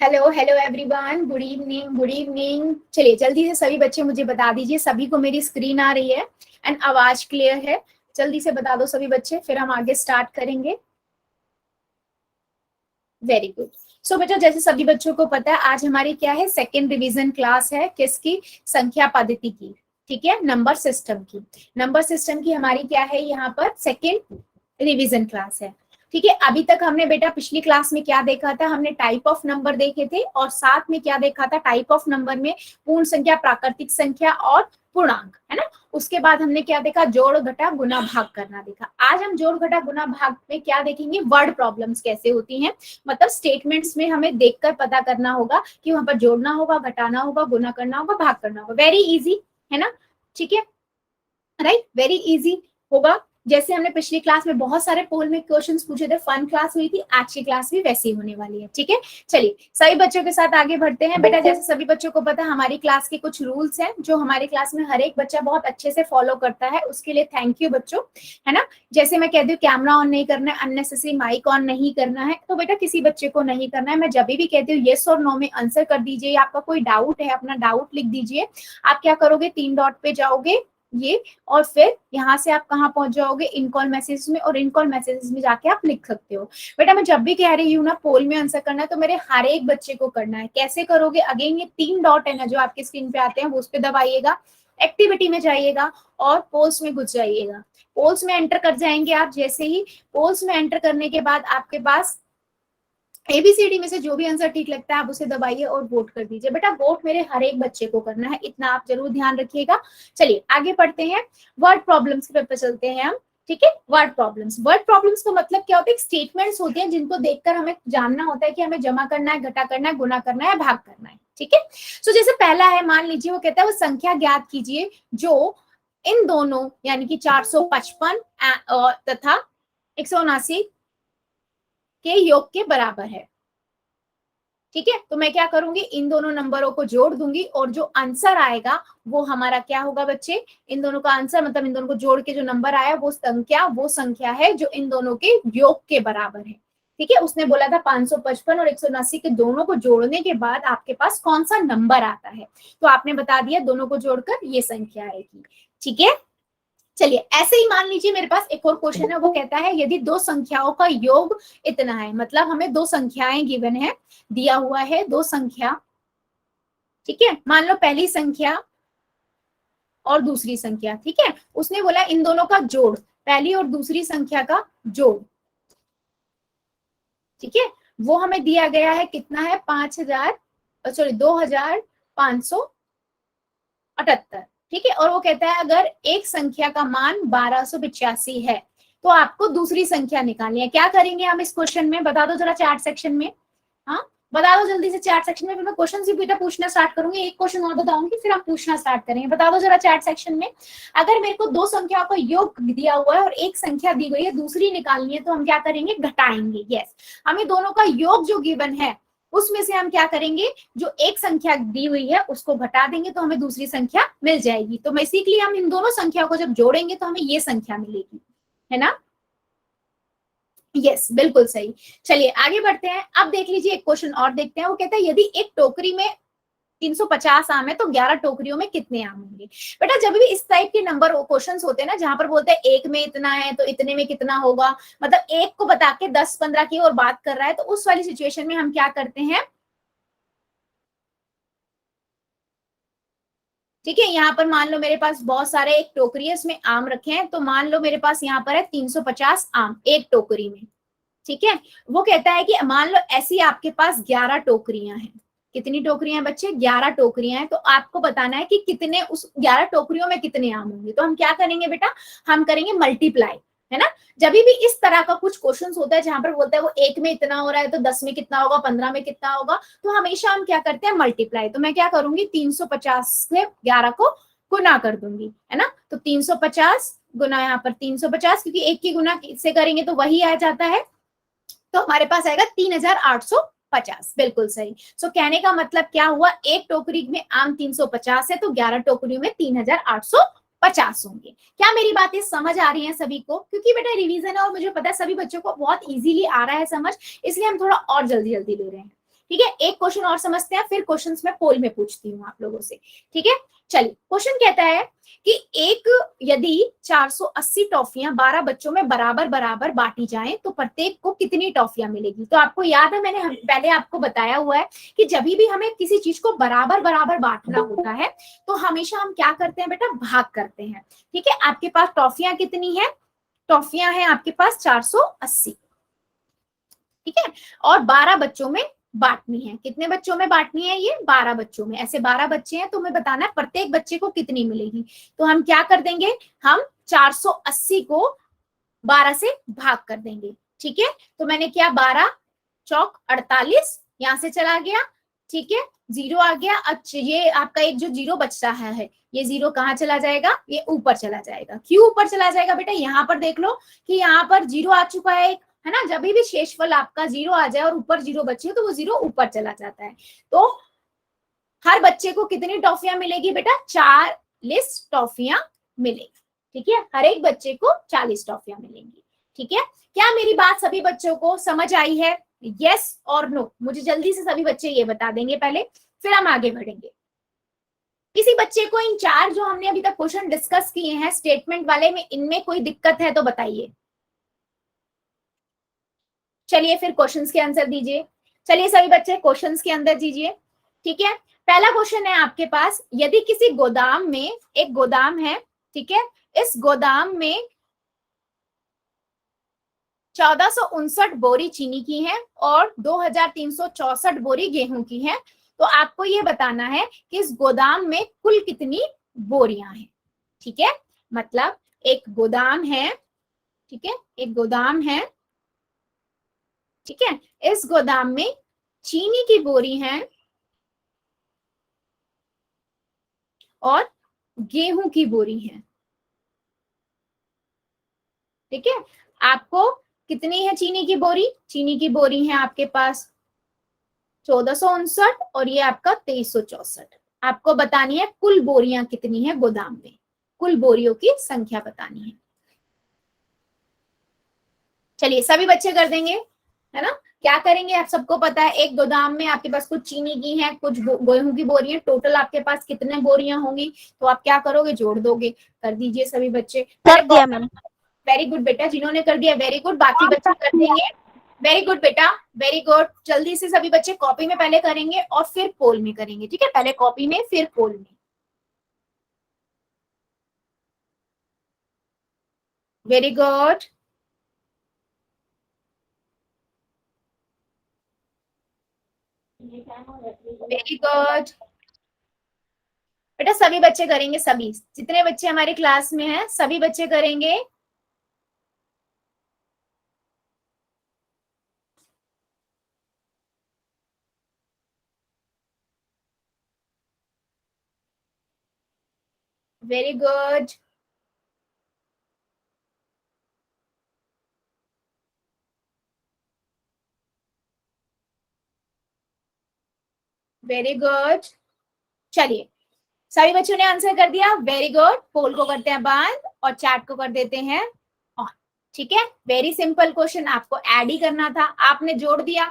Hello hello everyone, good evening good evening. चलिए जल्दी से सभी बच्चे मुझे बता दीजिए, सभी को मेरी स्क्रीन आ रही है एंड आवाज क्लियर है? जल्दी से बता दो सभी बच्चे, फिर हम आगे स्टार्ट करेंगे। Very good. सो बेटा, जैसे सभी बच्चों को पता है, आज हमारी क्या है, सेकेंड रिवीजन क्लास है। किसकी? संख्या पद्धति की। ठीक है, नंबर सिस्टम की। नंबर सिस्टम की हमारी क्या है, यहाँ पर सेकेंड रिवीजन क्लास है। ठीक है, अभी तक हमने बेटा पिछली क्लास में क्या देखा था, हमने टाइप ऑफ नंबर देखे थे और साथ में क्या देखा था, टाइप ऑफ नंबर में पूर्ण संख्या, प्राकृतिक संख्या और पूर्णांक, है ना। उसके बाद हमने क्या देखा, जोड़ घटा गुना भाग करना देखा। आज हम जोड़ घटा गुना भाग में क्या देखेंगे, वर्ड प्रॉब्लम्स कैसे होती हैं। मतलब स्टेटमेंट्स में हमें देखकर पता करना होगा कि वहां पर जोड़ना होगा, घटाना होगा, गुना करना होगा, भाग करना होगा। वेरी इजी है ना, ठीक है, राइट, वेरी इजी होगा। जैसे हमने पिछली क्लास में बहुत सारे पोल में क्वेश्चंस पूछे थे, फन क्लास हुई थी, आज की क्लास भी वैसी होने वाली है। ठीक है, चलिए सभी बच्चों के साथ आगे बढ़ते हैं। बेटा जैसे सभी बच्चों को पता है, हमारी क्लास के कुछ रूल्स हैं जो हमारी क्लास में हर एक बच्चा बहुत अच्छे से फॉलो करता है, उसके लिए थैंक यू बच्चों, है ना। जैसे मैं कहती हूँ कैमरा ऑन नहीं करना है, अननेसेसरी माइक ऑन नहीं करना है, तो बेटा किसी बच्चे को नहीं करना है। मैं जब भी कहती हूँ येस और नो में आंसर कर दीजिए। आपका कोई डाउट है, अपना डाउट लिख दीजिए। आप क्या करोगे, 3 डॉट पे जाओगे ये, और फिर यहाँ से आप कहाँ पहुंच जाओगे, इन कॉल मैसेज में, और इन कॉल मैसेज में जाके आप लिख सकते हो। बेटा मैं जब भी कह रही हूँ ना पोल में आंसर करना है, तो मेरे हर एक बच्चे को करना है। कैसे करोगे, अगेन ये 3 डॉट है ना जो आपकी स्क्रीन पे आते हैं, वो उस पे दबाइएगा, एक्टिविटी में जाइएगा और पोल्स में घुस जाइएगा। पोल्स में एंटर कर जाएंगे आप। जैसे ही पोल्स में एंटर करने के बाद आपके पास एबीसीडी में से जो भी आंसर ठीक लगता है आप उसे दबाइए और वोट कर दीजिए। बेटा वोट मेरे हर एक बच्चे को करना है, इतना आप जरूर ध्यान रखिएगा। चलिए आगे बढ़ते हैं, वर्ड प्रॉब्लम्स के पे चलते हैं हम। ठीक है, वर्ड प्रॉब्लम्स। वर्ड प्रॉब्लम्स का मतलब क्या होता है, स्टेटमेंट्स होते हैं जिनको देखकर हमें जानना होता है कि हमें जमा करना है, घटा करना है, गुना करना है, भाग करना है। ठीक है, सो जैसे पहला है, मान लीजिए वो कहता है वो संख्या ज्ञात कीजिए जो इन दोनों यानी कि 455 तथा 179 के योग के बराबर है। ठीक है, तो मैं क्या करूंगी, इन दोनों नंबरों को जोड़ दूंगी और जो आंसर आएगा वो हमारा क्या होगा बच्चे, इन दोनों का आंसर मतलब इन दोनों को जोड़ के जो नंबर आया वो संख्या है जो इन दोनों के योग के बराबर है। ठीक है, उसने बोला था 555 और 179 के दोनों को जोड़ने के बाद आपके पास कौन सा नंबर आता है, तो आपने बता दिया दोनों को जोड़कर ये संख्या आएगी। ठीक है, चलिए ऐसे ही मान लीजिए मेरे पास एक और क्वेश्चन है, वो कहता है यदि दो संख्याओं का योग इतना है, मतलब हमें दो संख्याएं गिवन है, दिया हुआ है दो संख्या। ठीक है, मान लो पहली संख्या और दूसरी संख्या। ठीक है, उसने बोला इन दोनों का जोड़, पहली और दूसरी संख्या का जोड़। ठीक है, वो हमें दिया गया है, कितना है, 2578। ठीक है, और वो कहता है अगर एक संख्या का मान 1285 है तो आपको दूसरी संख्या निकालनी है। क्या करेंगे हम इस क्वेश्चन में, बता दो जरा चैट सेक्शन में। हाँ बता दो जल्दी से चैट सेक्शन में, फिर मैं क्वेश्चन से बेटा पूछना स्टार्ट करूंगी। एक क्वेश्चन और बताऊंगी फिर हम पूछना स्टार्ट करेंगे। बता दो जरा चैट सेक्शन में, अगर मेरे को दो संख्याओं का योग दिया हुआ है और एक संख्या दी गई है, दूसरी निकालनी है, तो हम क्या करेंगे, घटाएंगे। यस, हमें दोनों का योग जो गिवन है उसमें से हम क्या करेंगे, जो एक संख्या दी हुई है उसको घटा देंगे तो हमें दूसरी संख्या मिल जाएगी। तो बेसिकली हम इन दोनों संख्याओं को जब जोड़ेंगे तो हमें ये संख्या मिलेगी, है ना। यस, बिल्कुल सही। चलिए आगे बढ़ते हैं। अब देख लीजिए एक क्वेश्चन और देखते हैं। वो कहता है यदि एक टोकरी में 350 आम है तो 11 टोकरियों में कितने आम होंगे। बेटा जब भी इस टाइप के नंबर क्वेश्चंस होते हैं ना, जहां पर बोलते हैं एक में इतना है तो इतने में कितना होगा, मतलब एक को बता के 10-15 की और बात कर रहा है, तो उस वाली सिचुएशन में हम क्या करते हैं। ठीक है, यहाँ पर मान लो मेरे पास बहुत सारे एक टोकरी है, इसमें आम रखे हैं, तो मान लो मेरे पास यहाँ पर है 350 आम एक टोकरी में। ठीक है, वो कहता है कि मान लो ऐसी आपके पास 11 टोकरियां हैं। कितनी टोकरियां हैं बच्चे, 11 टोकरियां हैं। तो आपको बताना है कि कितने उस 11 टोकरियों में कितने आम होंगे। तो हम क्या करेंगे बेटा, हम करेंगे मल्टीप्लाई, है ना। जब भी इस तरह का कुछ क्वेश्चन होता है जहां पर बोलता है वो एक में इतना हो रहा है तो 10 में कितना होगा, 15 में कितना होगा, तो हमेशा हम क्या करते हैं, मल्टीप्लाई। तो मैं क्या करूंगी, 350 से 11 को गुना कर दूंगी, है ना। तो 350 गुना यहाँ पर 350, क्योंकि एक की गुना से करेंगे तो वही आ जाता है, तो हमारे पास आएगा 3850। बिल्कुल सही। सो कहने का मतलब क्या हुआ, एक टोकरी में आम 350 है तो 11 टोकरियों में 3850 50 होंगे। क्या मेरी बातें समझ आ रही हैं सभी को? क्योंकि बेटा रिवीजन है और मुझे पता है सभी बच्चों को बहुत इजीली आ रहा है समझ, इसलिए हम थोड़ा और जल्दी जल्दी ले रहे हैं। ठीक है, एक क्वेश्चन और समझते हैं, फिर क्वेश्चंस में पोल में पूछती हूँ आप लोगों से। ठीक है, चलिए क्वेश्चन कहता है कि एक यदि 480 टॉफियां 12 बच्चों में बराबर बराबर बांटी जाएं तो प्रत्येक को कितनी टॉफियां मिलेगी? तो आपको याद है मैंने पहले आपको बताया हुआ है कि जब भी हमें किसी चीज को बराबर बराबर बांटना होता है तो हमेशा हम क्या करते हैं बेटा, भाग करते हैं। ठीक है, आपके पास टॉफियां कितनी है? टॉफियां हैं आपके पास 480। ठीक है, और 12 बच्चों में बांटनी है। कितने बच्चों में बांटनी है? ये 12 बच्चों में। ऐसे 12 बच्चे हैं तो हमें बताना है प्रत्येक बच्चे को कितनी मिलेगी। तो हम क्या कर देंगे, हम 480 को 12 से भाग कर देंगे। ठीक है, तो मैंने किया 12 चौक 48, यहां से चला गया। ठीक है, 0 आ गया। अच्छा, ये आपका एक जो 0 बच रहा है, ये 0 कहाँ चला जाएगा? ये ऊपर चला जाएगा। क्यों ऊपर चला जाएगा बेटा? यहाँ पर देख लो कि यहाँ पर 0 आ चुका है, है ना। जब भी शेषफल आपका 0 आ जाए और ऊपर 0 बचे तो वो 0 ऊपर चला जाता है। तो हर बच्चे को कितनी टॉफियां मिलेगी बेटा? 40 टॉफियां मिलेगी। ठीक है, हर एक बच्चे को 40 टॉफियां मिलेंगी। ठीक है, क्या मेरी बात सभी बच्चों को समझ आई है? यस और नो, मुझे जल्दी से सभी बच्चे ये बता देंगे पहले, फिर हम आगे बढ़ेंगे। किसी बच्चे को इन 4 जो हमने अभी तक क्वेश्चन डिस्कस किए हैं स्टेटमेंट वाले में, इनमें कोई दिक्कत है तो बताइए। चलिए फिर क्वेश्चंस के आंसर दीजिए। चलिए सभी बच्चे क्वेश्चंस के अंदर दीजिए। ठीक है, पहला क्वेश्चन है आपके पास, यदि किसी गोदाम में, एक गोदाम है, ठीक है, इस गोदाम में 1459 बोरी चीनी की है और 2364 बोरी गेहूं की है, तो आपको ये बताना है कि इस गोदाम में कुल कितनी बोरियां हैं। ठीक है, मतलब एक गोदाम है, ठीक है, एक गोदाम है, ठीक है, इस गोदाम में चीनी की बोरी है और गेहूं की बोरी है। ठीक है, आपको कितनी है चीनी की बोरी? चीनी की बोरी है आपके पास 1459 और ये आपका 2364। आपको बतानी है कुल बोरियां कितनी है गोदाम में, कुल बोरियों की संख्या बतानी है। चलिए सभी बच्चे कर देंगे, है ना। क्या करेंगे आप सबको पता है, एक गोदाम में आपके पास कुछ चीनी की है, कुछ गेहूं की बोरियां, टोटल आपके पास कितने बोरियां होंगी? तो आप क्या करोगे, जोड़ दोगे। कर दीजिए सभी बच्चे। कर दिया मैम। वेरी गुड बेटा, जिन्होंने कर दिया वेरी गुड, बाकी बच्चे कर देंगे। वेरी गुड बेटा, वेरी गुड। जल्दी से सभी बच्चे कॉपी में पहले करेंगे और फिर पोल में करेंगे। ठीक है, पहले कॉपी में फिर पोल में। वेरी गुड, वेरी गुड बेटा, सभी बच्चे करेंगे, सभी जितने बच्चे हमारी क्लास में हैं सभी बच्चे करेंगे। Very good, very good. चलिए सभी बच्चों ने आंसर कर दिया, वेरी गुड। पोल को करते हैं बंद और चैट को कर देते हैं ऑन। ठीक है, वेरी सिंपल क्वेश्चन, आपको ऐड ही करना था, आपने जोड़ दिया,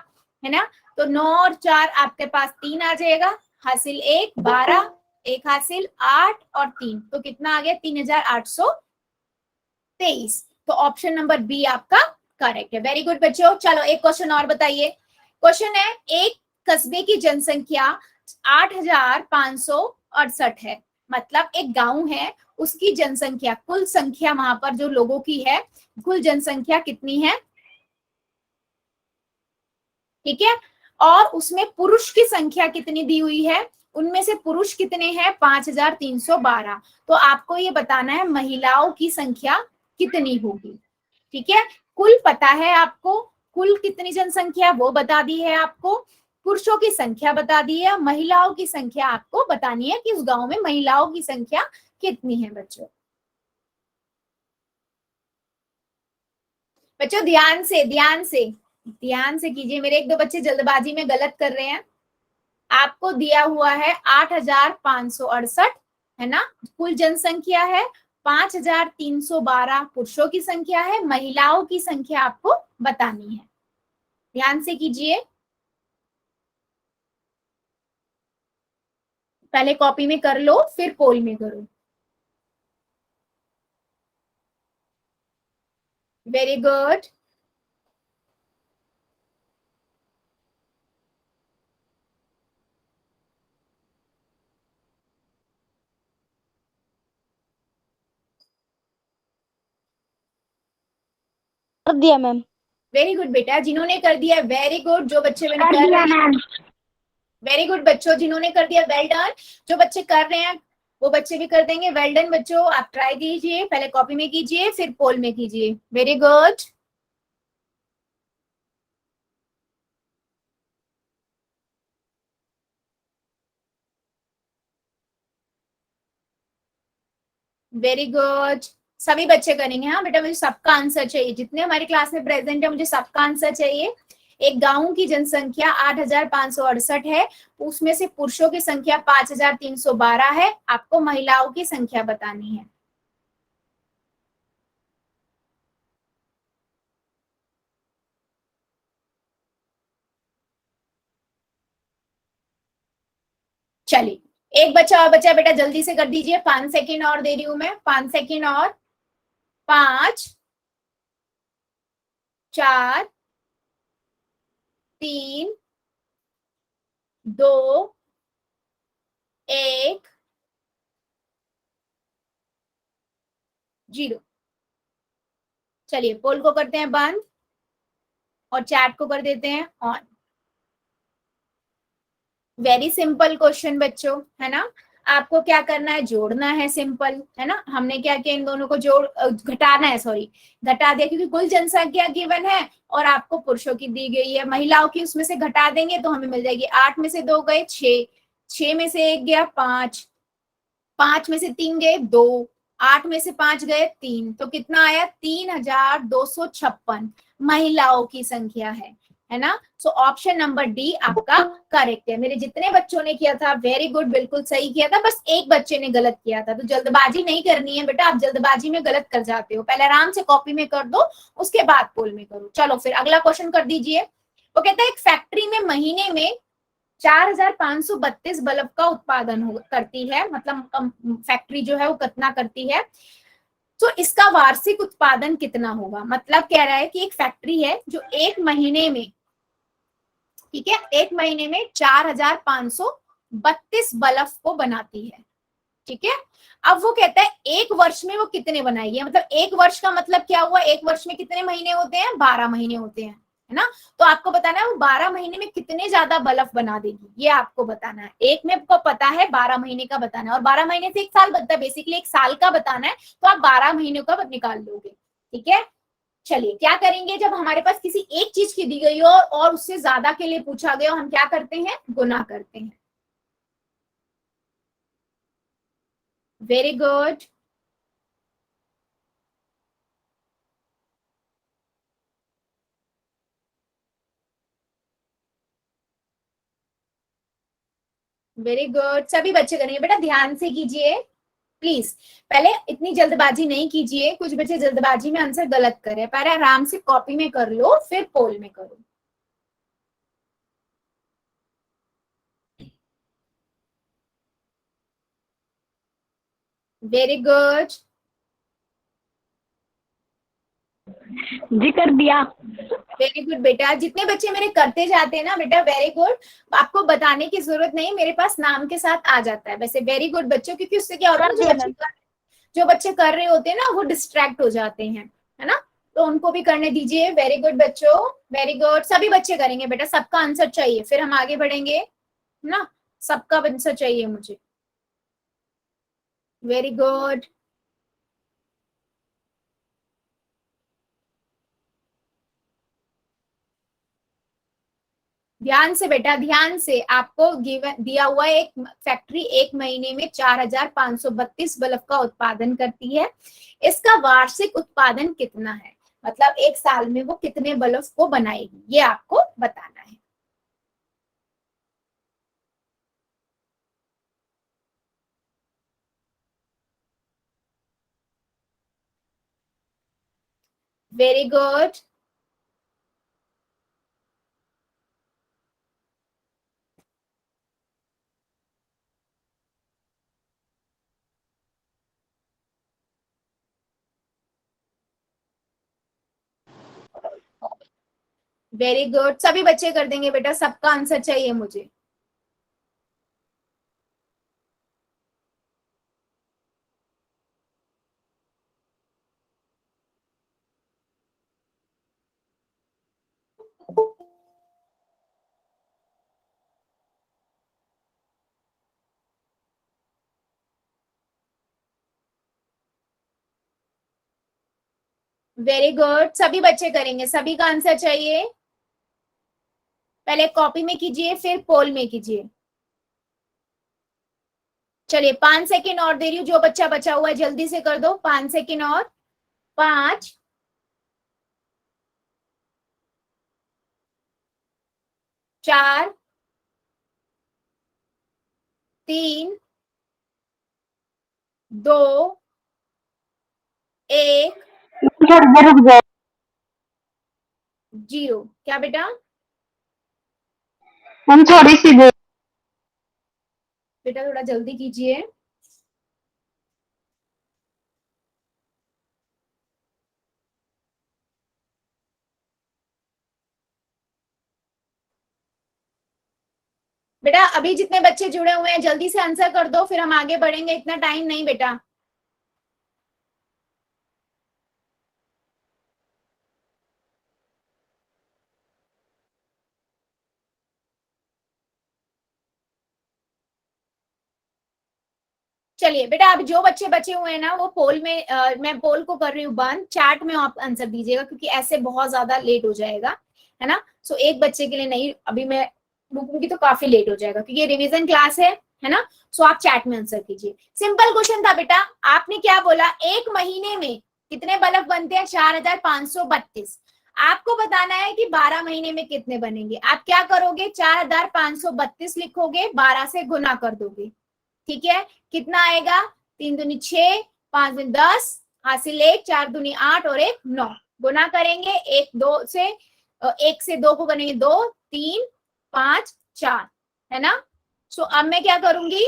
है ना। तो 9 और 4 आपके पास 3 आ जाएगा, हासिल 1 12, एक हासिल 8 और 3, तो कितना आ गया? 3823। तो ऑप्शन नंबर बी आपका करेक्ट है। वेरी गुड बच्चों। चलो एक क्वेश्चन और बताइए। क्वेश्चन है, एक कस्बे की जनसंख्या 8568 है, मतलब एक गांव है, उसकी जनसंख्या, कुल संख्या वहां पर जो लोगों की है, कुल जनसंख्या कितनी है? ठीक है, और उसमें पुरुष की संख्या कितनी दी हुई है? उनमें से पुरुष कितने हैं? 5312। तो आपको ये बताना है महिलाओं की संख्या कितनी होगी। ठीक है, कुल पता है आपको, कुल कितनी जनसंख्या वो बता दी है आपको, पुरुषों की संख्या बता दी है, महिलाओं की संख्या आपको बतानी है कि उस गांव में महिलाओं की संख्या कितनी है। बच्चों बच्चों ध्यान से ध्यान से ध्यान से कीजिए, मेरे एक दो बच्चे जल्दबाजी में गलत कर रहे हैं। आपको दिया हुआ है 8568, है ना। कुल जनसंख्या है 5312, पुरुषों की संख्या है, महिलाओं की संख्या आपको बतानी है। ध्यान से कीजिए, पहले कॉपी में कर लो फिर पोल में करो। Very good. कर दिया मैम। वेरी गुड बेटा, जिन्होंने कर दिया वेरी गुड। जो बच्चे मैंने कर रहे हैं वेरी गुड बच्चों, जिन्होंने कर दिया वेल डन। जो बच्चे कर रहे हैं वो बच्चे भी कर देंगे। वेल डन बच्चों, आप ट्राई कीजिए, पहले कॉपी में कीजिए फिर पोल में कीजिए। Very good. वेरी गुड, सभी बच्चे करेंगे। हाँ बेटा, मुझे सबका आंसर चाहिए, जितने हमारी क्लास में प्रेजेंट है मुझे सबका आंसर चाहिए। एक गांव की जनसंख्या 8568 है, उसमें से पुरुषों की संख्या 5312 है, आपको महिलाओं की संख्या बतानी है। चलिए एक बच्चा और बच्चा, बेटा जल्दी से कर दीजिए, 5 सेकेंड और दे रही हूं मैं, 5 सेकेंड और। 5 4 3 2 1 0। चलिए पोल को करते हैं बंद और चैट को कर देते हैं ऑन। वेरी सिंपल क्वेश्चन बच्चों, है ना। आपको क्या करना है, जोड़ना है, सिंपल है ना। हमने क्या किया, इन दोनों को जोड़ घटाना है, सॉरी घटा दिया, क्योंकि कुल जनसंख्या गिवन है और आपको पुरुषों की दी गई है, महिलाओं की उसमें से घटा देंगे तो हमें मिल जाएगी। 8 में से 2 गए 6, 6 में से 1 गया 5, 5 में से 3 गए 2, 8 में से 5 गए 3, तो कितना आया 3256 महिलाओं की संख्या है ना। सो ऑप्शन नंबर डी आपका करेक्ट है। मेरे जितने बच्चों ने किया था वेरी गुड, बिल्कुल सही किया था, बस एक बच्चे ने गलत किया था। तो जल्दबाजी नहीं करनी है बेटा, आप जल्दबाजी में गलत कर जाते हो, पहले आराम से कॉपी में कर दो उसके बाद पोल में करो। चलो फिर अगला क्वेश्चन कर दीजिए। वो कहता है एक फैक्ट्री में महीने में 4532 बल्ब का उत्पादन करती है, मतलब फैक्ट्री जो है वो कितना करती है, तो इसका वार्षिक उत्पादन कितना होगा। मतलब कह रहा है कि एक फैक्ट्री है जो एक महीने में, ठीक है, एक महीने में 4532 बल्ब को बनाती है, ठीक है। अब वो कहता है एक वर्ष में वो कितने बनाएगी, मतलब एक वर्ष का मतलब क्या हुआ, एक वर्ष में कितने महीने होते हैं, 12 महीने होते हैं, है ना। तो आपको बताना है वो 12 महीने में कितने ज्यादा बल्ब बना देगी, ये आपको बताना है। एक में आपको पता है 12 महीने का बताना है, और 12 महीने से एक साल बनता है, बेसिकली एक साल का बताना है, तो आप 12 महीनों का निकाल लोगे, ठीक है। चलिए क्या करेंगे, जब हमारे पास किसी एक चीज की दी गई हो और उससे ज्यादा के लिए पूछा गया, हम क्या करते हैं, गुना करते हैं। Very good. वेरी गुड, सभी बच्चे करेंगे बेटा, ध्यान से कीजिए प्लीज। पहले इतनी जल्दबाजी नहीं कीजिए, कुछ बच्चे जल्दबाजी में आंसर गलत कर रहे हैं, पहले आराम से कॉपी में कर लो फिर पोल में करो। Very good. जी कर दिया। वेरी गुड बेटा, जितने बच्चे मेरे करते जाते हैं ना बेटा, वेरी गुड, आपको बताने की जरूरत नहीं, मेरे पास नाम के साथ आ जाता है वैसे। वेरी गुड बच्चों, क्योंकि उससे क्या होता है ना, जो बच्चे कर रहे होते हैं ना वो डिस्ट्रैक्ट हो जाते हैं, है ना। तो उनको भी करने दीजिए। वेरी गुड बच्चों, वेरी गुड, सभी बच्चे करेंगे बेटा, सबका आंसर चाहिए फिर हम आगे बढ़ेंगे, है ना। सबका आंसर चाहिए मुझे। Very good. ध्यान से बेटा, ध्यान से, आपको गिवन दिया हुआ एक फैक्ट्री एक महीने में 4532 बल्ब का उत्पादन करती है, इसका वार्षिक उत्पादन कितना है, मतलब एक साल में वो कितने बल्ब को बनाएगी, ये आपको बताना है। Very good. वेरी गुड, सभी बच्चे कर देंगे बेटा, सबका आंसर चाहिए मुझे। वेरी गुड, सभी बच्चे करेंगे, सभी का आंसर चाहिए। पहले कॉपी में कीजिए, फिर पोल में कीजिए। चलिए 5 सेकेंड और दे रही हूँ, जो बच्चा बचा हुआ है जल्दी से कर दो, 5 सेकेंड और। 5, 4, 3, 2, 1, थोड़ी देर रुक जाओ 0। क्या बेटा? मैम, थोड़ी सी देर। बेटा थोड़ा जल्दी कीजिए। बेटा अभी जितने बच्चे जुड़े हुए हैं जल्दी से आंसर कर दो, फिर हम आगे बढ़ेंगे, इतना टाइम नहीं बेटा। चलिए बेटा, अब जो बच्चे बचे हुए हैं ना, वो पोल में मैं पोल को कर रही हूँ बंद, चैट में आप आंसर दीजिएगा, क्योंकि ऐसे बहुत ज्यादा लेट हो जाएगा, है ना। सो एक बच्चे के लिए नहीं, अभी मैं रुकूंगी तो काफी लेट हो जाएगा, क्योंकि ये रिवीजन क्लास है ना। सो आप चैट में आंसर कीजिए। सिंपल क्वेश्चन था बेटा, आपने क्या बोला, एक महीने में कितने बल्ब बनते हैं? 4532। आपको बताना है कि 12 महीने में कितने बनेंगे। आप क्या करोगे, 4532 लिखोगे, 12 से गुना कर दोगे, ठीक है। कितना आएगा? 3 दूनी 6, 5 दूनी 10, हासिल 1, 4 दूनी 8 और 1 9। गुना करेंगे, 1 से 2 को करेंगे 2, 3, 5, 4, है ना। सो अब मैं क्या करूंगी,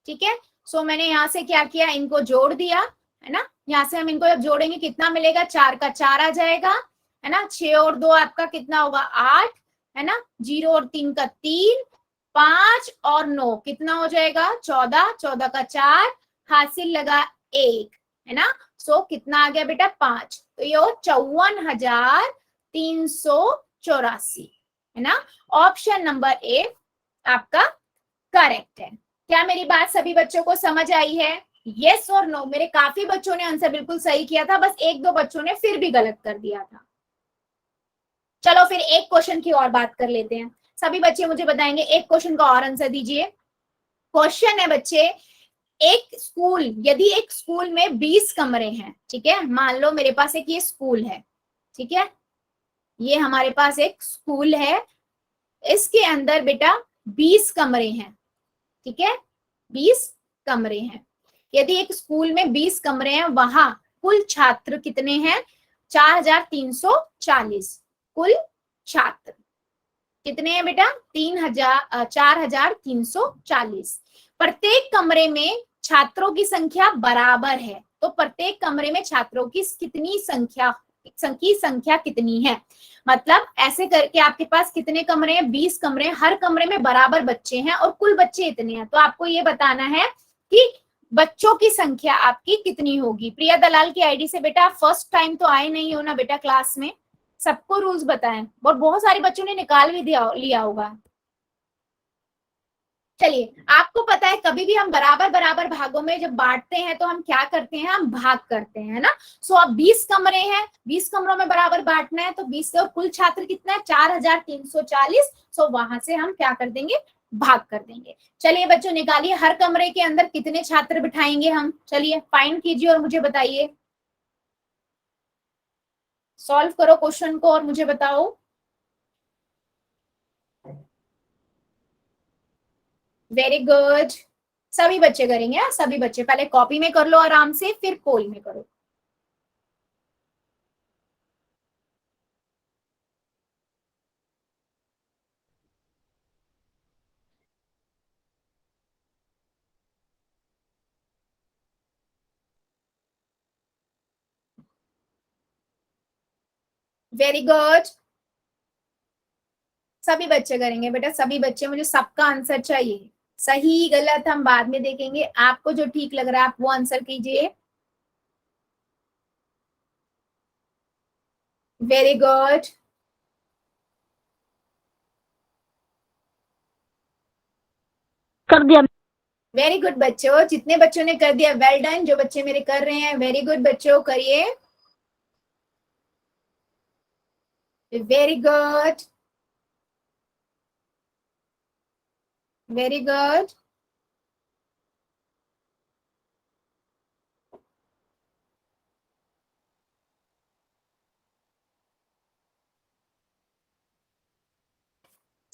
ठीक है। सो मैंने यहाँ से क्या किया, इनको जोड़ दिया, है ना। यहाँ से हम इनको जब जोड़ेंगे कितना मिलेगा, 4 का 4 आ जाएगा, है ना। 6 और 2 आपका कितना होगा, 8, है ना। 0 और 3 का 3, 5 और 9 कितना हो जाएगा, 14, 14 का 4, हासिल लगा 1, है ना। सो कितना आ गया बेटा, 5। तो ये 54,384, है ना। ऑप्शन नंबर ए आपका करेक्ट है। क्या मेरी बात सभी बच्चों को समझ आई है? यस और नो? मेरे काफी बच्चों ने आंसर बिल्कुल सही किया था, बस एक दो बच्चों ने फिर भी गलत कर दिया था। चलो फिर एक क्वेश्चन की और बात कर लेते हैं। सभी बच्चे मुझे बताएंगे, एक क्वेश्चन का और आंसर दीजिए। क्वेश्चन है बच्चे, एक स्कूल, यदि एक स्कूल में 20 कमरे हैं, ठीक है। मान लो मेरे पास एक ये स्कूल है, ठीक है। ये हमारे पास एक स्कूल है, इसके अंदर बेटा 20 कमरे हैं, ठीक है। 20 कमरे हैं। यदि एक स्कूल में 20 कमरे हैं, वहां कुल छात्र कितने हैं? 4340। कुल छात्र कितने हैं बेटा? 4340। प्रत्येक कमरे में छात्रों की संख्या बराबर है, तो प्रत्येक कमरे में छात्रों की कितनी संख्या कितनी है? मतलब ऐसे करके आपके पास कितने कमरे हैं? 20 कमरे हैं, हर कमरे में बराबर बच्चे हैं और कुल बच्चे इतने हैं। तो आपको ये बताना है कि बच्चों की संख्या आपकी कितनी होगी। प्रिया दलाल की आईडी से बेटा, फर्स्ट टाइम तो आए नहीं हो ना बेटा क्लास में, सबको रूल्स बताएं, और बहुत सारे बच्चों ने निकाल भी लिया होगा। चलिए, आपको पता है कभी भी हम बराबर बराबर भागों में जब बांटते हैं तो हम क्या करते हैं, हम भाग करते हैं, है ना। सो अब 20 कमरे हैं, 20 कमरों में बराबर बांटना है, तो 20 से, और कुल छात्र कितना है? 4340। सो वहां से हम क्या कर देंगे, भाग कर देंगे। चलिए बच्चों निकालिए, हर कमरे के अंदर कितने छात्र बिठाएंगे हम। चलिए फाइंड कीजिए और मुझे बताइए, सॉल्व करो क्वेश्चन को और मुझे बताओ। वेरी गुड, सभी बच्चे करेंगे। सभी बच्चे पहले कॉपी में कर लो आराम से, फिर पोल में करो। वेरी गुड, सभी बच्चे करेंगे बेटा, सभी बच्चे। मुझे सबका आंसर चाहिए, सही गलत हम बाद में देखेंगे, आपको जो ठीक लग रहा है आप वो आंसर कीजिए। वेरी गुड, कर दिया। वेरी गुड बच्चों, जितने बच्चों ने कर दिया वेल डन। जो बच्चे मेरे कर रहे हैं वेरी गुड बच्चों, करिए। Very good, very good.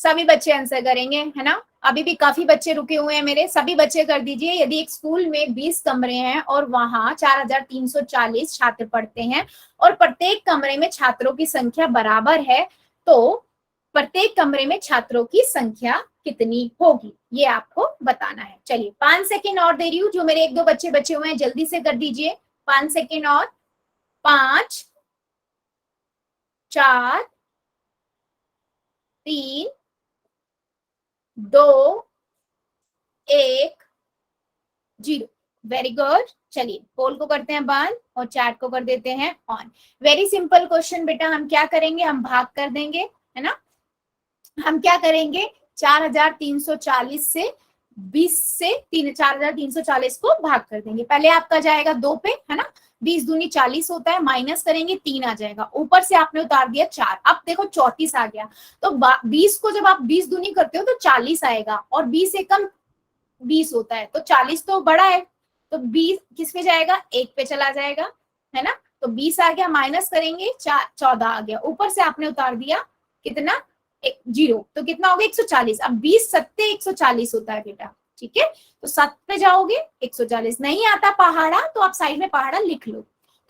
सभी बच्चे आंसर करेंगे, है ना। अभी भी काफी बच्चे रुके हुए हैं मेरे, सभी बच्चे कर दीजिए। यदि एक स्कूल में 20 कमरे हैं और वहां 4340 छात्र पढ़ते हैं और प्रत्येक कमरे में छात्रों की संख्या बराबर है, तो प्रत्येक कमरे में छात्रों की संख्या कितनी होगी, ये आपको बताना है। चलिए 5 सेकेंड और दे रही हूँ, जो मेरे 1-2 बच्चे बचे हुए हैं जल्दी से कर दीजिए। 5 सेकेंड और। 5, 4, 3, 2, 1, 0। Very good. चलिए पोल को करते हैं बंद और चैट को कर देते हैं ऑन। वेरी सिंपल क्वेश्चन बेटा, हम क्या करेंगे, हम भाग कर देंगे, है ना। हम क्या करेंगे, 4340 से 20 से 4340 को भाग कर देंगे। पहले आपका जाएगा 2 पे, है ना। 20 दूनी 40 होता है, माइनस करेंगे 3 आ जाएगा, ऊपर से आपने उतार दिया 4। अब देखो 34 आ गया, तो 20 को जब आप 20 दूनी करते हो तो 40 आएगा, और 20 एकम 20 होता है, तो 40 तो बड़ा है, तो 20 किस पे जाएगा, 1 पे चला जाएगा, है ना। तो 20 आ गया, माइनस करेंगे 14 आ गया, ऊपर से आपने उतार दिया कितना, 0, तो कितना हो गया 140। अब 20 सत्ते 140 होता है बेटा, ठीक है। तो 7 पे जाओगे 140, नहीं आता पहाड़ा तो आप साइड में पहाड़ा लिख लो।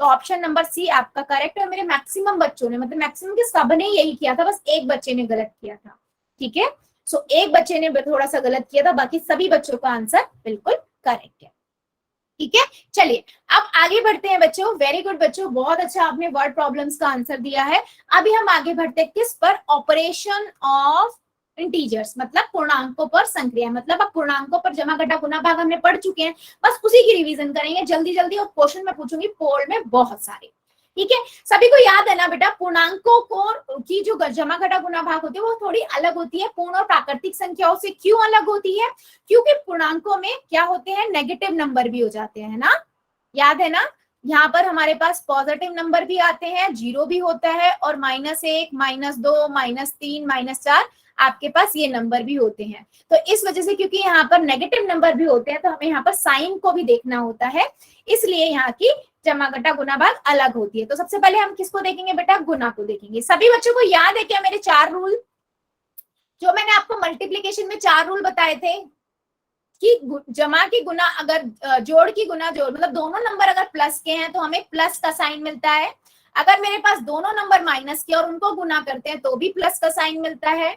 तो ऑप्शन नंबर सी आपका करेक्ट है। मेरे मैक्सिमम बच्चों ने, मतलब मैक्सिमम के सब ने यही किया था, बस एक बच्चे ने गलत किया था, ठीक है। सो एक बच्चे ने थोड़ा सा गलत किया था, बाकी सभी बच्चों का आंसर बिल्कुल करेक्ट है, ठीक है। चलिए अब आगे बढ़ते हैं बच्चों। वेरी गुड बच्चों, बहुत अच्छा आपने वर्ड प्रॉब्लम्स का आंसर दिया है। अभी हम आगे बढ़ते हैं किस पर, ऑपरेशन ऑफ इंटीजर्स, मतलब पूर्णांकों पर संक्रिया। मतलब अब पूर्णांकों पर जमा घटा गुना भाग हमने पढ़ चुके हैं, बस उसी की रिवीजन करेंगे जल्दी जल्दी, और क्वेश्चन में पूछूंगी पोल में बहुत सारे, ठीक है। सभी को याद है ना बेटा, पूर्णांकों को की जो जमा घटा गुना भाग होती है वो थोड़ी अलग होती है पूर्ण और प्राकृतिक संख्याओं से। क्यों अलग होती है, क्योंकि पूर्णांकों में क्या होते हैं, नेगेटिव नंबर भी हो जाते हैं ना, याद है ना। यहाँ पर हमारे पास पॉजिटिव नंबर भी आते हैं, 0 भी होता है, और -1, -2, -3, -4 आपके पास ये नंबर भी होते हैं। तो इस वजह से, क्योंकि यहाँ पर नेगेटिव नंबर भी होते हैं, तो हमें यहाँ पर साइन को भी देखना होता है, इसलिए यहाँ की जमा घटा गुना भाग अलग होती है। तो सबसे पहले हम किसको देखेंगे बेटा, गुना को देखेंगे। सभी बच्चों को याद है क्या मेरे 4 रूल, जो मैंने आपको मल्टीप्लीकेशन में 4 रूल बताए थे, कि जमा की गुना, अगर जोड़ की गुना जोड़, मतलब दोनों नंबर अगर प्लस के हैं तो हमें प्लस का साइन मिलता है। अगर मेरे पास दोनों नंबर माइनस के और उनको गुना करते हैं तो भी प्लस का साइन मिलता है।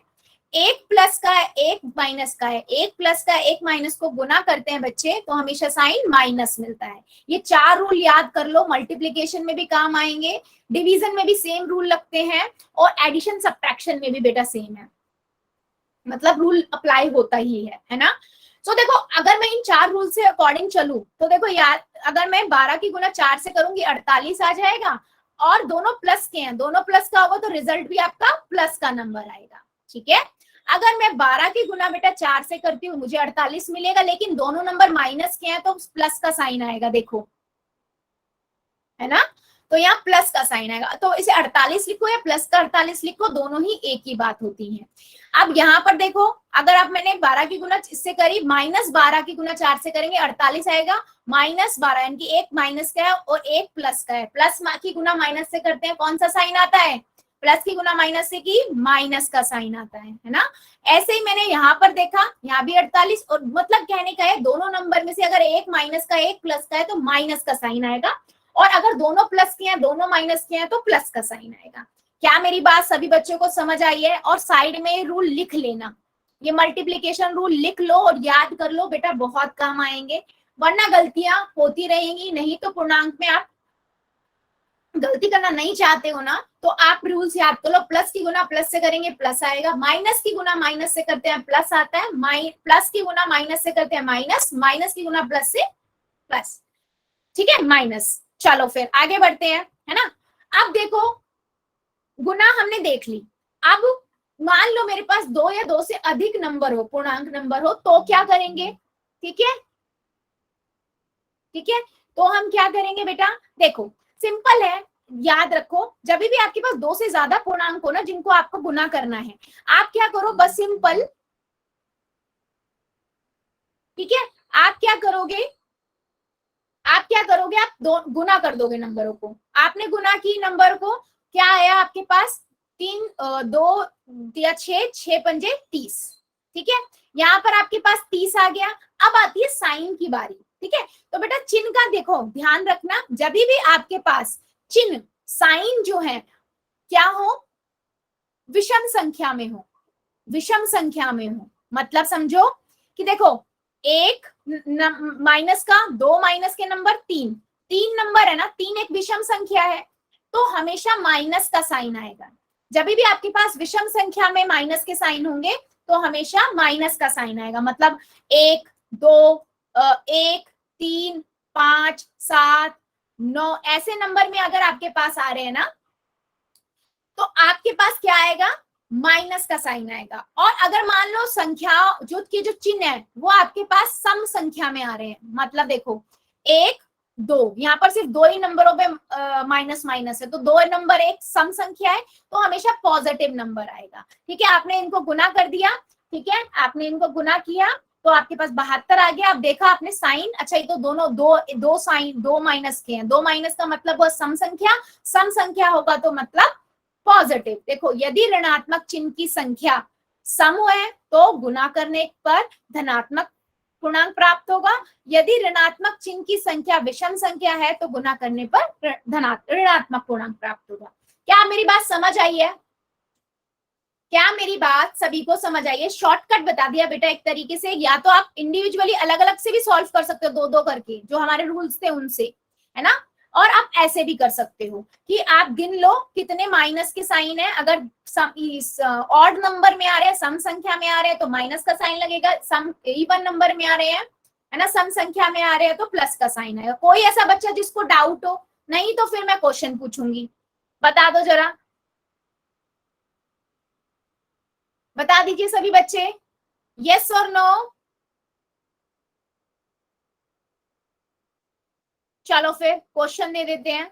एक प्लस का है, एक माइनस का है, एक प्लस का एक माइनस को गुना करते हैं बच्चे तो हमेशा साइन माइनस मिलता है। ये 4 रूल याद कर लो, मल्टीप्लीकेशन में भी काम आएंगे, डिवीजन में भी सेम रूल लगते हैं, और एडिशन सब्ट्रैक्शन में भी बेटा सेम है, मतलब रूल अप्लाई होता ही है ना। तो देखो अगर मैं इन 4 रूल से अकॉर्डिंग चलूं तो देखो यार, अगर मैं 12 की गुना 4 से करूंगी 48 आ जाएगा, और दोनों प्लस के हैं, दोनों प्लस का होगा तो रिजल्ट भी आपका प्लस का नंबर आएगा, ठीक है। अगर मैं 12 की गुना बेटा 4 से करती हूँ मुझे 48 मिलेगा, लेकिन दोनों नंबर माइनस के हैं तो प्लस का साइन आएगा, देखो, है ना। तो यहाँ प्लस का साइन आएगा, तो इसे 48 लिखो या प्लस का 48 लिखो, दोनों ही एक ही बात होती है। अब यहाँ पर देखो, अगर आप मैंने 12 की गुना इससे करी, -12 की गुना 4 से करेंगे 48 आएगा, -12 यानी एक माइनस का है और एक प्लस का है, प्लस की गुना माइनस से करते हैं कौन सा साइन आता है, प्लस की गुना माइनस से की, माइनस का साइन आता है ना। ऐसे ही मैंने यहाँ पर देखा, यहाँ भी 48, और मतलब कहने का है दोनों नंबर में से अगर एक माइनस का एक प्लस का है तो माइनस का साइन आएगा, और अगर दोनों प्लस के हैं दोनों माइनस के हैं तो प्लस का साइन आएगा। क्या मेरी बात सभी बच्चों को समझ आई है? और साइड में रूल लिख लेना, ये मल्टीप्लीकेशन रूल लिख लो और याद कर लो बेटा, बहुत काम आएंगे, वरना गलतियां होती रहेंगी। नहीं तो पूर्णांक में आप गलती करना नहीं चाहते हो ना, तो आप रूल्स याद कर लो। प्लस की गुना प्लस से करेंगे प्लस आएगा, माइनस की गुना माइनस से करते हैं प्लस आता है, प्लस की गुना माइनस से करते हैं माइनस, माइनस की गुना प्लस से प्लस, ठीक है, माइनस। चलो फिर आगे बढ़ते हैं, है ना। अब देखो, गुना हमने देख ली। अब मान लो मेरे पास दो या दो से अधिक नंबर हो, पूर्णांक नंबर हो, तो क्या करेंगे? ठीक है, ठीक है, तो हम क्या करेंगे बेटा? देखो सिंपल है, याद रखो, जब भी आपके पास दो से ज्यादा पूर्णांक हो ना जिनको आपको गुना करना है, आप क्या करो, बस सिंपल, ठीक है, आप क्या करोगे, आप क्या करोगे, आप दो गुना कर दोगे नंबरों को। आपने गुना की नंबर को, क्या आया आपके पास? तीन दो या छह पंजे 30, ठीक है, यहाँ पर आपके पास 30 आ गया। अब आती है साइन की बारी, ठीक है। तो बेटा चिन्ह का देखो ध्यान रखना, जब भी आपके पास चिन्ह साइन जो है क्या हो, विषम संख्या में हो, विषम संख्या में हो, मतलब समझो कि देखो, एक माइनस का, दो माइनस के नंबर, तीन, तीन नंबर है ना, तीन एक विषम संख्या है, तो हमेशा माइनस का साइन आएगा। जब भी आपके पास विषम संख्या में माइनस के साइन होंगे तो हमेशा माइनस का साइन आएगा। मतलब एक, दो, एक, तीन, 5, 7, 9 ऐसे नंबर में अगर आपके पास आ रहे हैं ना, तो आपके पास क्या आएगा? माइनस का साइन आएगा। और अगर मान लो संख्या जो की जो चिन्ह है वो आपके पास सम संख्या में आ रहे हैं, मतलब देखो एक, दो, यहाँ पर सिर्फ दो ही नंबरों पे माइनस माइनस है, तो दो नंबर एक सम संख्या है तो हमेशा पॉजिटिव नंबर आएगा, ठीक है। आपने इनको गुना कर दिया, ठीक है, आपने इनको गुना किया तो आपके पास 72 आ गया। अब देखा आपने साइन, अच्छा ये तो दोनों दो दो साइन, दो माइनस के हैं, दो माइनस का मतलब वो सम संख्या, सम संख्या होगा तो मतलब पॉजिटिव। देखो यदि ऋणात्मक चिन्ह की संख्या सम है तो गुना करने पर धनात्मक पूर्णांक प्राप्त होगा, यदि ऋणात्मक चिन्ह की संख्या विषम संख्या है तो गुना करने पर ऋणात्मक पूर्णांक प्राप्त होगा। क्या मेरी बात समझ आई है? क्या मेरी बात सभी को समझ आई है? शॉर्टकट बता दिया बेटा एक तरीके से, या तो आप इंडिविजुअली अलग अलग से भी सॉल्व कर सकते हो, दो दो करके जो हमारे रूल्स थे उनसे, है ना। और आप ऐसे भी कर सकते हो कि आप गिन लो कितने माइनस के साइन है, अगर ऑड नंबर में आ रहे हैं, सम संख्या में आ रहे हैं तो माइनस का साइन लगेगा, सम इवन नंबर में आ रहे हैं, है ना, सम संख्या में आ रहे हैं तो प्लस का साइन आएगा। कोई ऐसा बच्चा जिसको डाउट हो? नहीं तो फिर मैं क्वेश्चन पूछूंगी, बता दो जरा, बता दीजिए सभी बच्चे, यस और नो। चलो फिर क्वेश्चन दे देते हैं,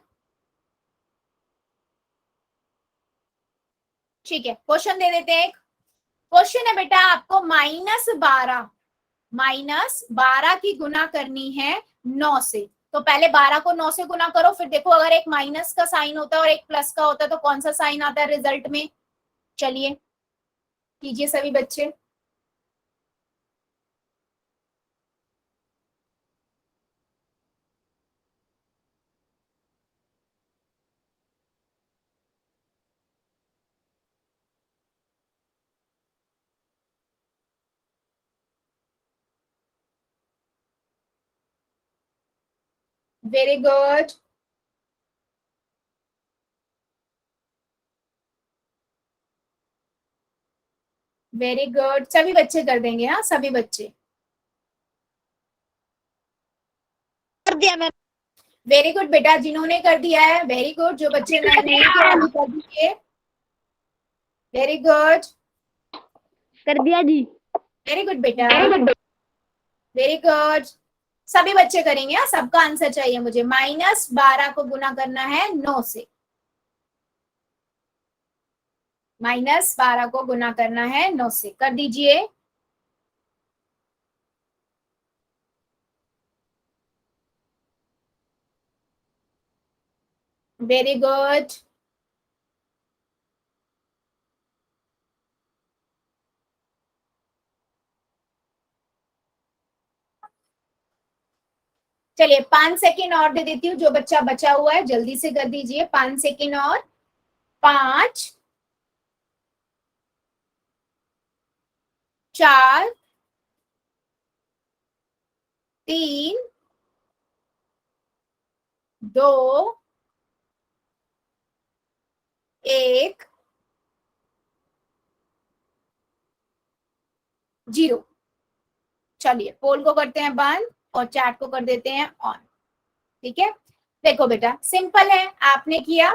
ठीक है, क्वेश्चन दे देते हैं। क्वेश्चन है बेटा आपको -12 की गुना करनी है 9 से। तो पहले 12 को 9 से गुना करो, फिर देखो अगर एक माइनस का साइन होता है और एक प्लस का होता है तो कौन सा साइन आता है रिजल्ट में। चलिए कीजिए सभी बच्चे। वेरी गुड, वेरी गुड, सभी बच्चे कर देंगे, हाँ सभी बच्चे। कर दिया मैम। वेरी गुड बेटा, जिन्होंने कर दिया है वेरी गुड, जो बच्चे नहीं किया अभी कर दीजिए। वेरी गुड, कर दिया जी। वेरी गुड बेटा, वेरी गुड, सभी बच्चे करेंगे, हाँ सबका आंसर चाहिए मुझे। -12 को गुना करना है 9 से, -12 को गुना करना है 9 से, कर दीजिए। वेरी गुड, चलिए 5 सेकेंड और दे देती हूँ, जो बच्चा बचा हुआ है जल्दी से कर दीजिए, 5 सेकेंड और। 5 4 3 2 1 0। चलिए पोल को करते हैं बंद और चैट को कर देते हैं ऑन। ठीक है, देखो बेटा सिंपल है, आपने किया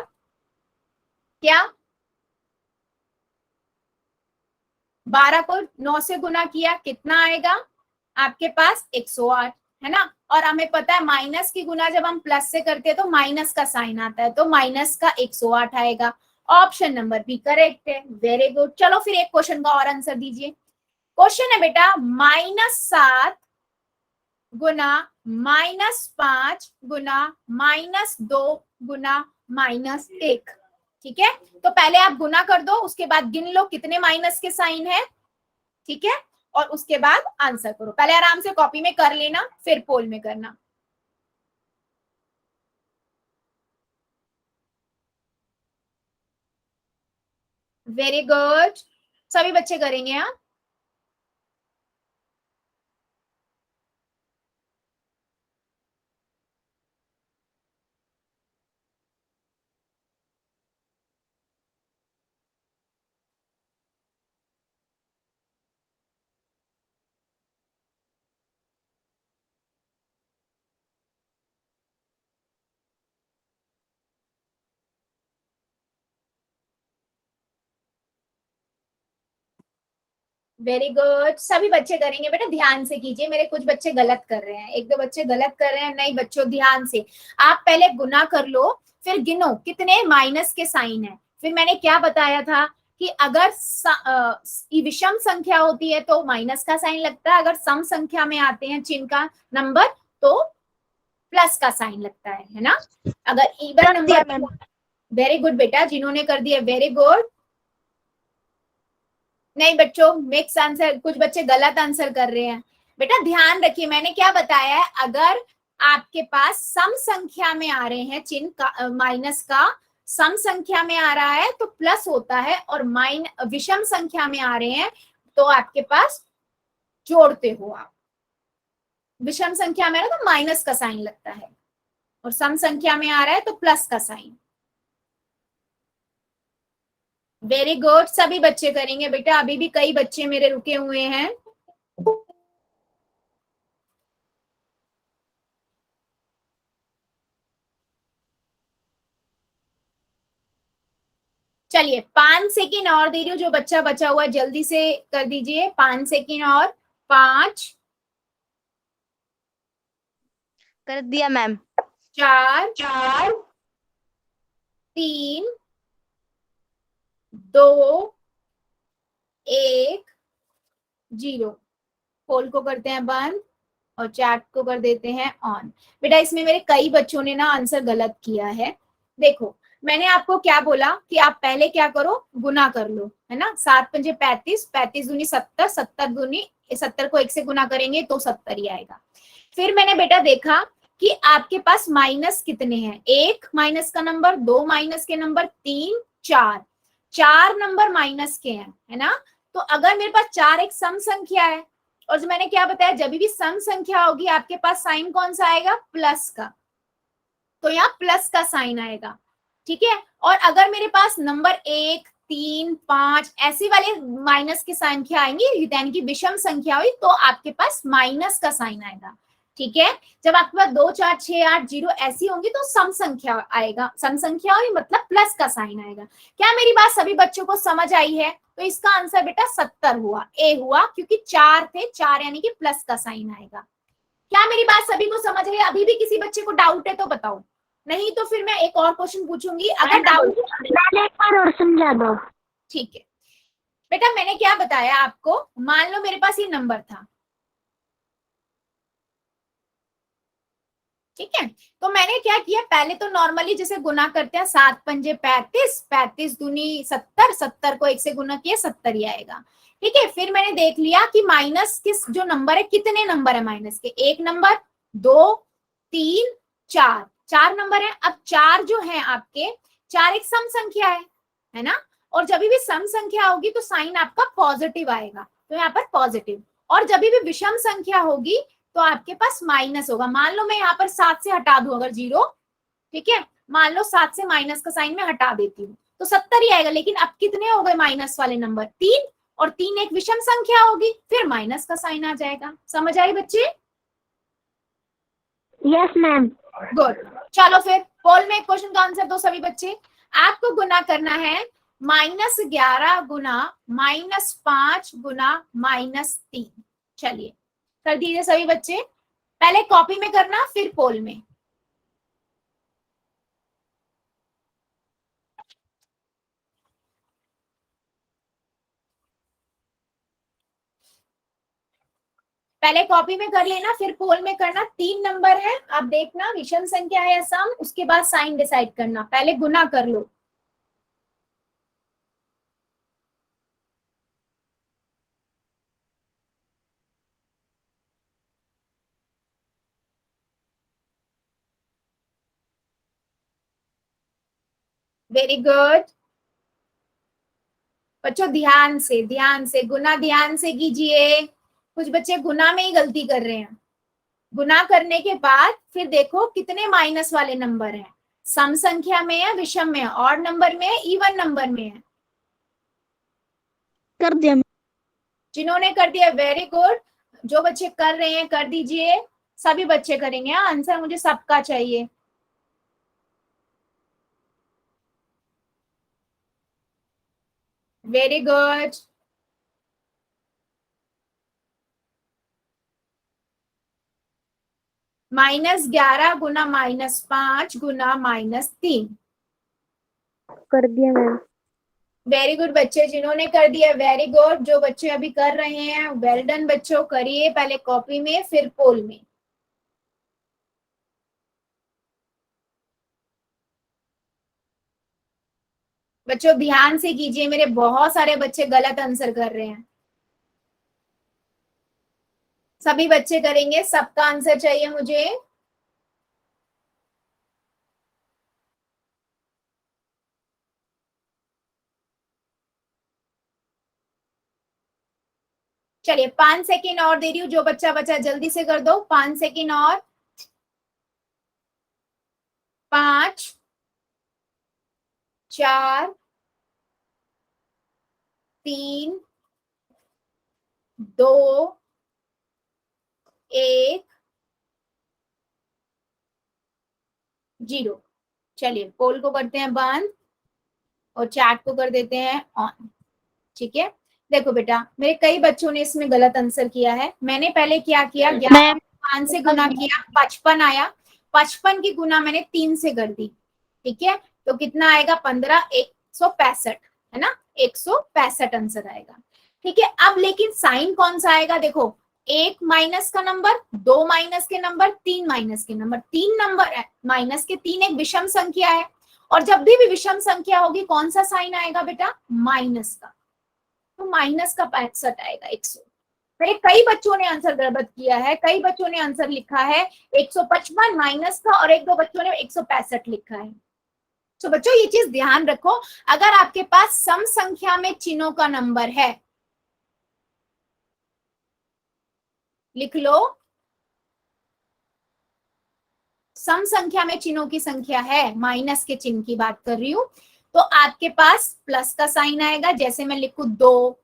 क्या, 12 को 9 से गुना किया, कितना आएगा आपके पास 108, है ना। और हमें पता है माइनस की गुना जब हम प्लस से करते हैं तो माइनस का साइन आता है, तो माइनस का 108 आएगा। ऑप्शन नंबर बी करेक्ट है, वेरी गुड। चलो फिर एक क्वेश्चन का और आंसर दीजिए। क्वेश्चन है बेटा -7 गुना -5 गुना -2 गुना -1। ठीक है, तो पहले आप गुना कर दो, उसके बाद गिन लो कितने माइनस के साइन है। ठीक है, और उसके बाद आंसर करो। पहले आराम से कॉपी में कर लेना, फिर पोल में करना। वेरी गुड, सभी बच्चे करेंगे। हाँ, वेरी गुड, सभी बच्चे करेंगे। बेटा ध्यान से कीजिए, मेरे कुछ बच्चे गलत कर रहे हैं, एक दो बच्चे गलत कर रहे हैं। नहीं बच्चों, ध्यान से आप पहले गुना कर लो, फिर गिनो कितने माइनस के साइन है। फिर मैंने क्या बताया था कि अगर विषम संख्या होती है तो माइनस का साइन लगता है, अगर सम संख्या में आते हैं चिन्ह का नंबर तो प्लस का साइन लगता है ना। अगर इवन नंबर, वेरी गुड बेटा, जिन्होंने कर दिया वेरी गुड। नहीं बच्चों, मिक्स आंसर, कुछ बच्चे गलत आंसर कर रहे हैं। बेटा ध्यान रखिए, मैंने क्या बताया है, अगर आपके पास सम संख्या में आ रहे हैं चिन्ह का, माइनस का सम संख्या में आ रहा है तो प्लस होता है, और विषम संख्या में आ रहे हैं तो आपके पास जोड़ते हो आप। विषम संख्या में तो माइनस का साइन लगता है, और सम संख्या में आ रहा है तो प्लस का साइन। वेरी गुड, सभी बच्चे करेंगे बेटा, अभी भी कई बच्चे मेरे रुके हुए हैं। चलिए 5 सेकेंड और दे रही हूँ, जो बच्चा बचा हुआ है जल्दी से कर दीजिए, 5 सेकेंड और। 5 कर दिया मैम। 4 3 2 1 0। पोल को करते हैं बंद और चैट को कर देते हैं ऑन। बेटा इसमें मेरे कई बच्चों ने ना आंसर गलत किया है। देखो मैंने आपको क्या बोला कि आप पहले क्या करो, गुना कर लो, है ना। 7 पंजे 35, 35 दूनी 70, 70 दूनी 70 को 1 से गुना करेंगे तो 70 ही आएगा। फिर मैंने बेटा देखा कि आपके पास माइनस कितने हैं, 1 माइनस का नंबर, 2 माइनस के नंबर, 3 4, 4 नंबर माइनस के हैं, है ना। तो अगर मेरे पास 4 एक सम संख्या है, और जो मैंने क्या बताया, जब भी सम संख्या होगी आपके पास साइन कौन सा आएगा, प्लस का, तो यहाँ प्लस का साइन आएगा। ठीक है, और अगर मेरे पास नंबर 1 3 5 ऐसी वाले माइनस की संख्या आएंगी, यानी कि विषम संख्या हुई, तो आपके पास माइनस का साइन आएगा। ठीक है, जब आपके पास 2 4 6 8 0 ऐसी होंगी तो सम संख्या आएगा, सम संख्या हुई मतलब प्लस का साइन आएगा। क्या मेरी बात सभी बच्चों को समझ आई है? तो इसका आंसर बेटा 70 हुआ, ए हुआ, क्योंकि 4 थे, 4 यानी कि प्लस का साइन आएगा। क्या मेरी बात सभी को समझ आई? अभी भी किसी बच्चे को डाउट है तो बताओ, नहीं तो फिर मैं एक और क्वेश्चन पूछूंगी। अगर डाउट, एक बार और समझा दो। ठीक है बेटा, मैंने क्या बताया आपको, मान लो मेरे पास ये नंबर था, ठीक है, तो मैंने क्या किया, पहले तो नॉर्मली जैसे गुना करते हैं, 7 पंजे 35, 35 दूनी 70, 70 को 1 से गुना किया 70 ही आएगा। ठीक है, फिर मैंने देख लिया कि माइनस किस जो नंबर है, कितने नंबर है माइनस के, 1 नंबर, 2, 3 4, 4 नंबर है। अब 4 जो है आपके, 4 एक सम संख्या है ना, और जब भी सम संख्या होगी तो साइन आपका पॉजिटिव आएगा, तो यहाँ पर पॉजिटिव। और जब भी विषम संख्या होगी तो आपके पास माइनस होगा। मान लो मैं यहाँ पर 7 से हटा दूं अगर 0, ठीक है, मान लो 7 से माइनस का साइन में हटा देती हूँ तो 70 ही आएगा। लेकिन अब कितने हो गए माइनस वाले नंबर? 3, और 3 एक विषम संख्या होगी, फिर माइनस का साइन आ जाएगा। समझ आई बच्चे? Yes ma'am. गुड। चलो फिर पोल में एक क्वेश्चन का आंसर दो सभी बच्चे। आपको गुना करना है -11 गुना -5 गुना -3। चलिए कर दीजिए सभी बच्चे, पहले कॉपी में करना फिर पोल में। पहले कॉपी में कर लेना फिर पोल में करना। 3 नंबर है, आप देखना विषम संख्या है या सम, उसके बाद साइन डिसाइड करना। पहले गुना कर लो। वेरी गुड बच्चों, ध्यान से गुना ध्यान से कीजिए। कुछ बच्चे गुना में ही गलती कर रहे हैं। गुना करने के बाद फिर देखो कितने माइनस वाले नंबर हैं, सम संख्या में है, विषम में है, ऑड नंबर में है, इवन नंबर में है। कर दिया। जिन्होंने कर दिया वेरी गुड, जो बच्चे कर रहे हैं कर दीजिए। सभी बच्चे करेंगे, आंसर मुझे सबका चाहिए। Very good. -11 गुना -5 गुना -3। कर दिया मैम। वेरी गुड बच्चे, जिन्होंने कर दिया वेरी गुड। जो बच्चे अभी कर रहे हैं वेल डन बच्चों, करिए पहले कॉपी में फिर पोल में। बच्चों ध्यान से कीजिए, मेरे बहुत सारे बच्चे गलत आंसर कर रहे हैं। सभी बच्चे करेंगे, सबका आंसर चाहिए मुझे। चलिए 5 सेकेंड और दे रही हूँ, जो बच्चा बचा जल्दी से कर दो। 5 सेकेंड और। 5 4 3 2 1 0। चलिए पोल को करते हैं बंद और चैट को कर देते हैं ऑन। ठीक है, देखो बेटा मेरे कई बच्चों ने इसमें गलत आंसर किया है। मैंने पहले क्या किया, 11 5 से गुना किया, 55 आया। 55 की गुना मैंने 3 से कर दी। ठीक है, तो कितना आएगा? 15, 165 है ना, 165 आंसर आएगा। ठीक है, अब लेकिन साइन कौन सा आएगा? देखो, 1 माइनस का नंबर, 2 माइनस के नंबर, 3 माइनस के नंबर। 3 नंबर माइनस के 3 एक विषम संख्या है, और जब भी विषम संख्या होगी कौन सा साइन आएगा बेटा? माइनस का। तो माइनस का 65 आएगा 100। मेरे कई बच्चों ने आंसर गड़बड़ किया है, कई बच्चों ने आंसर लिखा है 155 माइनस का, और एक दो बच्चों ने 165 लिखा है। तो बच्चों ये चीज ध्यान रखो, अगर आपके पास सम संख्या में चिन्हों का नंबर है, लिख लो, सम संख्या में चिन्हों की संख्या है, माइनस के चिन्ह की बात कर रही हूं, तो आपके पास प्लस का साइन आएगा। जैसे मैं लिखूं 2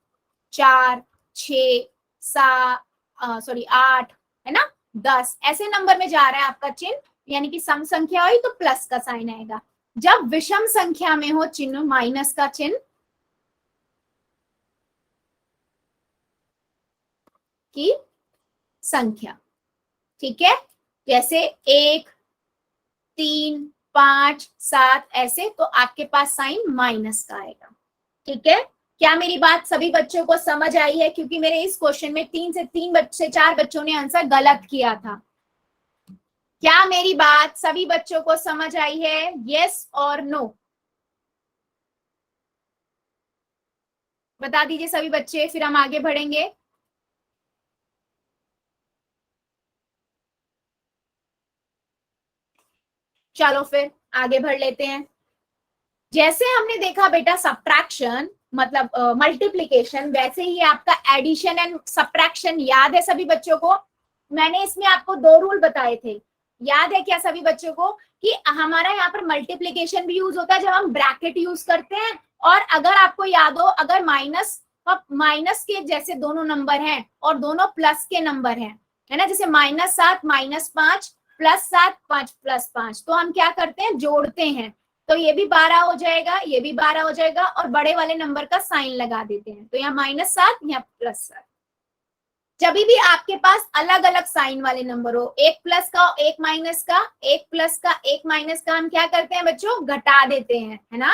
4 6 7 8 है ना, 10, ऐसे नंबर में जा रहा है आपका चिन्ह, यानी कि सम संख्या हुई तो प्लस का साइन आएगा। जब विषम संख्या में हो चिन्ह माइनस का चिन्ह की संख्या। ठीक है, जैसे 1 3 5 7 ऐसे, तो आपके पास साइन माइनस का आएगा। ठीक है, क्या मेरी बात सभी बच्चों को समझ आई है? क्योंकि मेरे इस क्वेश्चन में 4 बच्चों ने आंसर गलत किया था। क्या मेरी बात सभी बच्चों को समझ आई है? यस और नो बता दीजिए सभी बच्चे, फिर हम आगे बढ़ेंगे। चलो फिर आगे बढ़ लेते हैं। जैसे हमने देखा बेटा सब्ट्रैक्शन मतलब मल्टीप्लिकेशन, वैसे ही आपका एडिशन एंड सब्ट्रैक्शन याद है सभी बच्चों को? मैंने इसमें आपको 2 रूल बताए थे, याद है क्या सभी बच्चों को? कि हमारा यहाँ पर मल्टीप्लिकेशन भी यूज होता है जब हम ब्रैकेट यूज करते हैं, और अगर आपको याद हो अगर माइनस के जैसे दोनों नंबर हैं और दोनों प्लस के नंबर हैं, है ना, जैसे -7 -5 +7 5 +5, तो हम क्या करते हैं, जोड़ते हैं। तो ये भी 12 हो जाएगा, ये भी 12 हो जाएगा, और बड़े वाले नंबर का साइन लगा देते हैं। तो यहाँ -7 यहाँ +7। जब भी आपके पास अलग अलग साइन वाले नंबर हो, एक प्लस का एक माइनस का, एक प्लस का एक माइनस का, हम क्या करते हैं बच्चों, घटा देते हैं, है ना,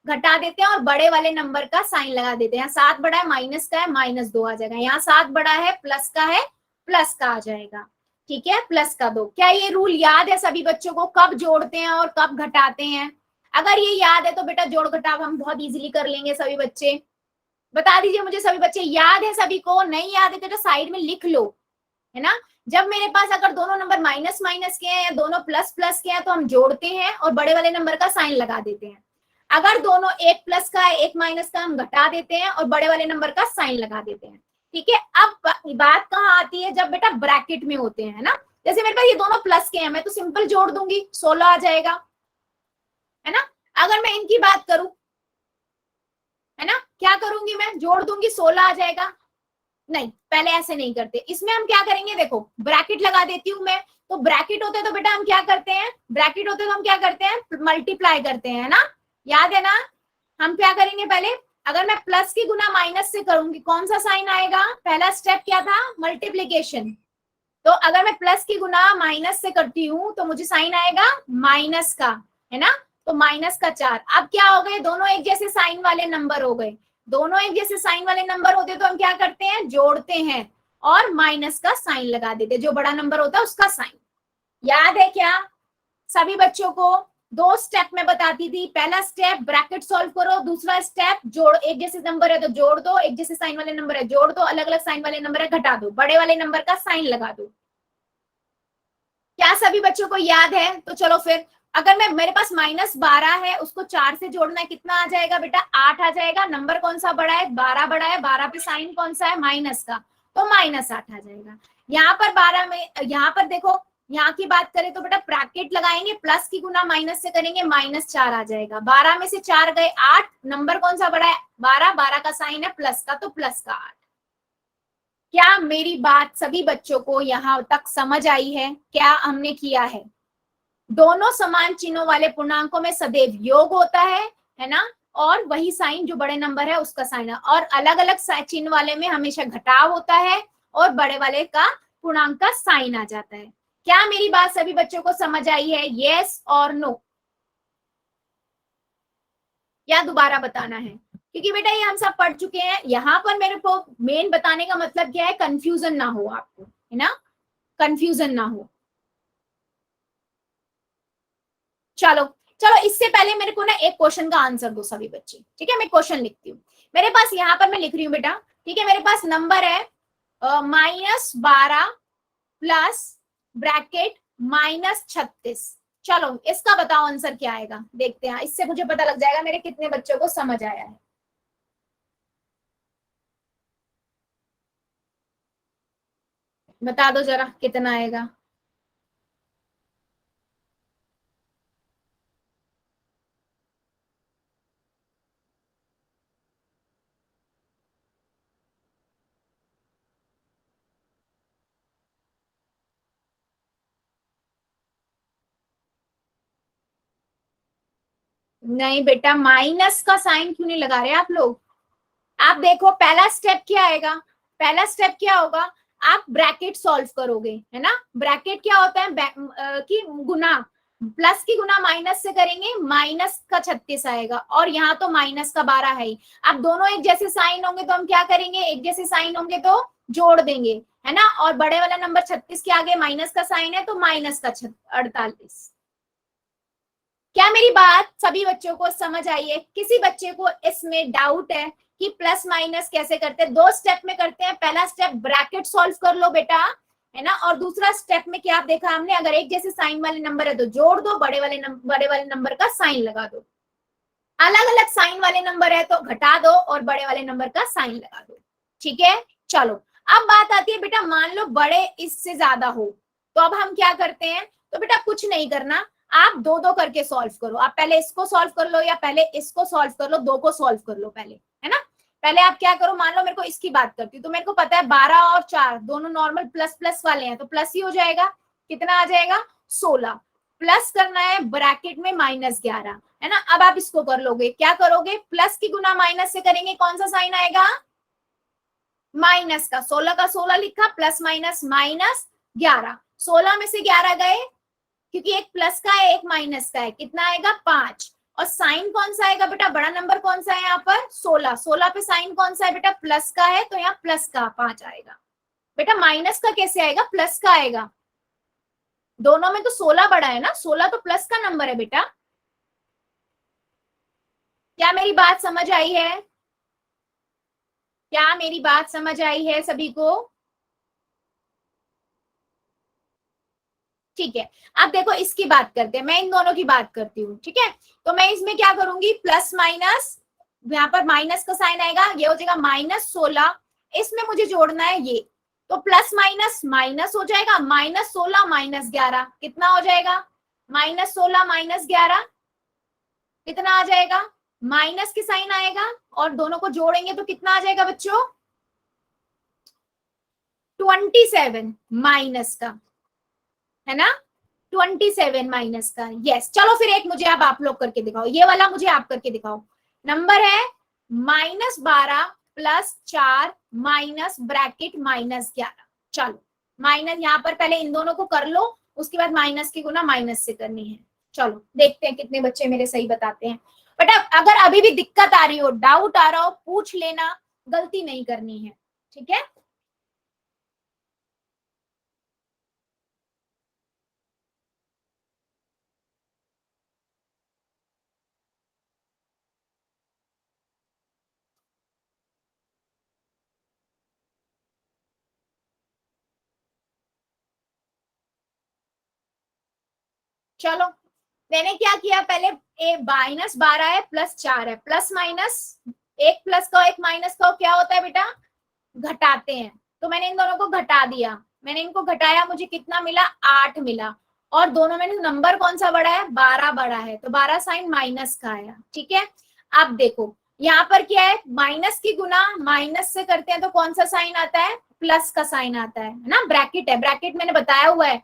घटा देते हैं और बड़े वाले नंबर का साइन लगा देते हैं। 7 बड़ा है माइनस का है, -2 आ जाएगा। यहाँ 7 बड़ा है प्लस का है, प्लस का आ जाएगा। ठीक है, प्लस का 2। क्या ये रूल याद है सभी बच्चों को, कब जोड़ते हैं और कब घटाते हैं? अगर ये याद है तो बेटा जोड़ घटाव हम बहुत इजीली कर लेंगे सभी बच्चे। बता दीजिए मुझे सभी बच्चे, याद है सभी को? नहीं याद है तो साइड में लिख लो, है ना। जब मेरे पास अगर दोनों नंबर माइनस माइनस के हैं या दोनों प्लस प्लस के हैं तो हम जोड़ते हैं और बड़े वाले नंबर का साइन लगा देते हैं। अगर दोनों एक प्लस का है एक माइनस का, हम घटा देते हैं और बड़े वाले नंबर का साइन लगा देते हैं। ठीक है, अब बात कहाँ आती है, जब बेटा ब्रैकेट में होते हैं, है ना। जैसे मेरे पास ये दोनों प्लस के हैं, मैं तो सिंपल जोड़ दूंगी, 16 आ जाएगा, है ना। अगर मैं इनकी बात करूं, है ना, क्या करूंगी मैं, जोड़ दूंगी, 16 आ जाएगा। नहीं, पहले ऐसे नहीं करते, इसमें हम क्या करेंगे, देखो ब्रैकेट लगा देती हूं मैं। तो ब्रैकेट होते तो बेटा हम क्या करते हैं, ब्रैकेट होते तो हम क्या करते हैं, मल्टीप्लाई करते हैं, है ना, याद है ना। हम क्या करेंगे पहले, अगर मैं प्लस की गुना माइनस से करूंगी, कौन सा साइन आएगा, पहला स्टेप क्या था, मल्टीप्लीकेशन। तो अगर मैं प्लस की गुना माइनस से करती हूँ तो मुझे साइन आएगा माइनस का, है ना। तो -4। अब क्या हो गए, दोनों एक जैसे साइन वाले नंबर हो गए। दोनों एक जैसे साइन वाले नंबर होते तो हम क्या करते हैं, जोड़ते हैं और माइनस का साइन लगा देते, जो बड़ा नंबर होता है उसका साइन। याद है क्या सभी बच्चों को? 2 स्टेप में बताती थी, पहला स्टेप ब्रैकेट सॉल्व करो, दूसरा स्टेप जोड़, एक जैसे नंबर है तो जोड़ दो, एक जैसे साइन वाले नंबर है जोड़ दो, अलग अलग साइन वाले नंबर है घटा दो, बड़े वाले नंबर का साइन लगा दो। क्या सभी बच्चों को याद है? तो चलो फिर, अगर मैं, मेरे पास -12 है, उसको 4 से जोड़ना है, कितना आ जाएगा बेटा, 8 आ जाएगा। नंबर कौन सा बड़ा है, 12 बड़ा है, 12 पे साइन कौन सा है, माइनस का, तो -8 आ जाएगा। यहाँ पर 12 में, यहाँ पर देखो, यहाँ की बात करें तो बेटा ब्रैकेट लगाएंगे, प्लस की गुना माइनस से करेंगे, -4 आ जाएगा। 12 में से 4 गए 8, नंबर कौन सा बड़ा है, 12, 12 का साइन है प्लस का, तो प्लस का 8। क्या मेरी बात सभी बच्चों को यहाँ तक समझ आई है? क्या हमने किया है, दोनों समान चिन्हों वाले पूर्णांकों में सदैव योग होता है ना, और वही साइन जो बड़े नंबर है उसका साइन है, और अलग अलग चिन्ह वाले में हमेशा घटाव होता है और बड़े वाले का पूर्णांक का साइन आ जाता है। क्या मेरी बात सभी बच्चों को समझ आई है, येस और नो, या दोबारा बताना है? क्योंकि बेटा ये हम सब पढ़ चुके हैं, यहाँ पर मेरे को मेन बताने का मतलब क्या है, कंफ्यूजन ना हो आपको, है ना, कंफ्यूजन ना हो। चलो चलो, इससे पहले मेरे को ना एक क्वेश्चन का आंसर दो सभी बच्चे, ठीक है। मैं क्वेश्चन लिखती हूँ, मेरे पास यहाँ पर मैं लिख रही हूँ बेटा, ठीक है। मेरे पास नंबर है -12 प्लस ब्रैकेट -36। चलो इसका बताओ आंसर क्या आएगा, देखते हैं, इससे मुझे पता लग जाएगा मेरे कितने बच्चों को समझ आया है। बता दो जरा कितना आएगा। नहीं बेटा, माइनस का साइन क्यों नहीं लगा रहे आप लोग? आप देखो पहला स्टेप क्या आएगा, पहला स्टेप क्या होगा, आप ब्रैकेट सॉल्व करोगे, है ना। ब्रैकेट क्या होता है, कि गुना, प्लस की गुना माइनस से करेंगे, माइनस का 36 आएगा, और यहाँ तो माइनस का 12 है ही। अब दोनों एक जैसे साइन होंगे तो हम क्या करेंगे, एक जैसे साइन होंगे तो जोड़ देंगे, है ना, और बड़े वाला नंबर 36 के आगे माइनस का साइन है तो माइनस का 48। क्या मेरी बात सभी बच्चों को समझ आई है? किसी बच्चे को इसमें डाउट है कि प्लस माइनस कैसे करते हैं? 2 स्टेप में करते हैं, पहला स्टेप ब्रैकेट सॉल्व कर लो बेटा, है ना। और दूसरा स्टेप में क्या देखा हमने, अगर एक जैसे साइन वाले नंबर है तो जोड़ दो, बड़े वाले नंबर का साइन लगा दो। अलग अलग साइन वाले नंबर है तो घटा दो और बड़े वाले नंबर का साइन लगा दो। ठीक है, चलो अब बात आती है बेटा, मान लो बड़े इससे ज्यादा हो तो अब हम क्या करते हैं। तो बेटा कुछ नहीं करना, आप दो दो करके सॉल्व करो। आप पहले इसको सॉल्व कर लो या पहले इसको सॉल्व कर लो, दो को सॉल्व कर लो पहले, है ना। पहले आप क्या करो, मान लो मेरे को इसकी बात करती हूँ तो मेरे को पता है 12 और 4 दोनों नॉर्मल प्लस प्लस वाले हैं तो प्लस ही हो जाएगा। कितना आ जाएगा, 16। प्लस करना है ब्रैकेट में -11, है ना। अब आप इसको कर लोगे, क्या करोगे, प्लस की गुना माइनस से करेंगे, कौन सा साइन आएगा, माइनस का। 16 का 16 लिखा, प्लस माइनस -11। 16 में से 11 गए क्योंकि एक प्लस का है एक माइनस का है, कितना आएगा 5। और साइन कौन सा आएगा बेटा, बड़ा नंबर कौन सा है यहाँ पर 16। 16 पे साइन कौन सा है बेटा, प्लस का है, तो यहाँ प्लस का 5 आएगा। बेटा माइनस का कैसे आएगा, प्लस का आएगा। दोनों में तो 16 बड़ा है ना, 16 तो प्लस का नंबर है बेटा। क्या मेरी बात समझ आई है, क्या मेरी बात समझ आई है सभी को। ठीक है, अब देखो इसकी बात करते हैं, मैं इन दोनों की बात करती हूँ। ठीक है, तो मैं इसमें क्या करूंगी, प्लस माइनस, यहाँ पर माइनस का साइन आएगा, ये हो जाएगा -16। इसमें मुझे जोड़ना है ये, तो प्लस माइनस माइनस हो जाएगा, -16 -11 कितना हो जाएगा, -16 -11 कितना आ जाएगा, माइनस की साइन आएगा और दोनों को जोड़ेंगे तो कितना आ जाएगा बच्चों, 27 माइनस का, है ना, 27 माइनस का। यस, चलो फिर एक मुझे अब आप लोग करके दिखाओ, ये वाला मुझे आप करके दिखाओ। नंबर है -12 +4 माइनस ब्रैकेट -11। चलो माइनस, यहाँ पर पहले इन दोनों को कर लो, उसके बाद माइनस की गुना माइनस से करनी है। चलो देखते हैं कितने बच्चे मेरे सही बताते हैं। बट अगर अभी भी दिक्कत आ रही हो, डाउट आ रहा हो, पूछ लेना, गलती नहीं करनी है। ठीक है, चलो मैंने क्या किया, पहले -12 है +4 है, प्लस माइनस, एक प्लस का एक माइनस का क्या होता है बेटा, घटाते हैं। तो मैंने इन दोनों को घटा दिया, मैंने इनको घटाया, मुझे कितना मिला, 8 मिला। और दोनों में नंबर कौन सा बड़ा है, 12 बड़ा है, तो 12 साइन माइनस का आया। ठीक है, अब देखो यहाँ पर क्या है, माइनस की गुना माइनस से करते हैं तो कौन सा साइन आता है, प्लस का साइन आता है ना, ब्रैकेट है, ब्रैकेट मैंने बताया हुआ है।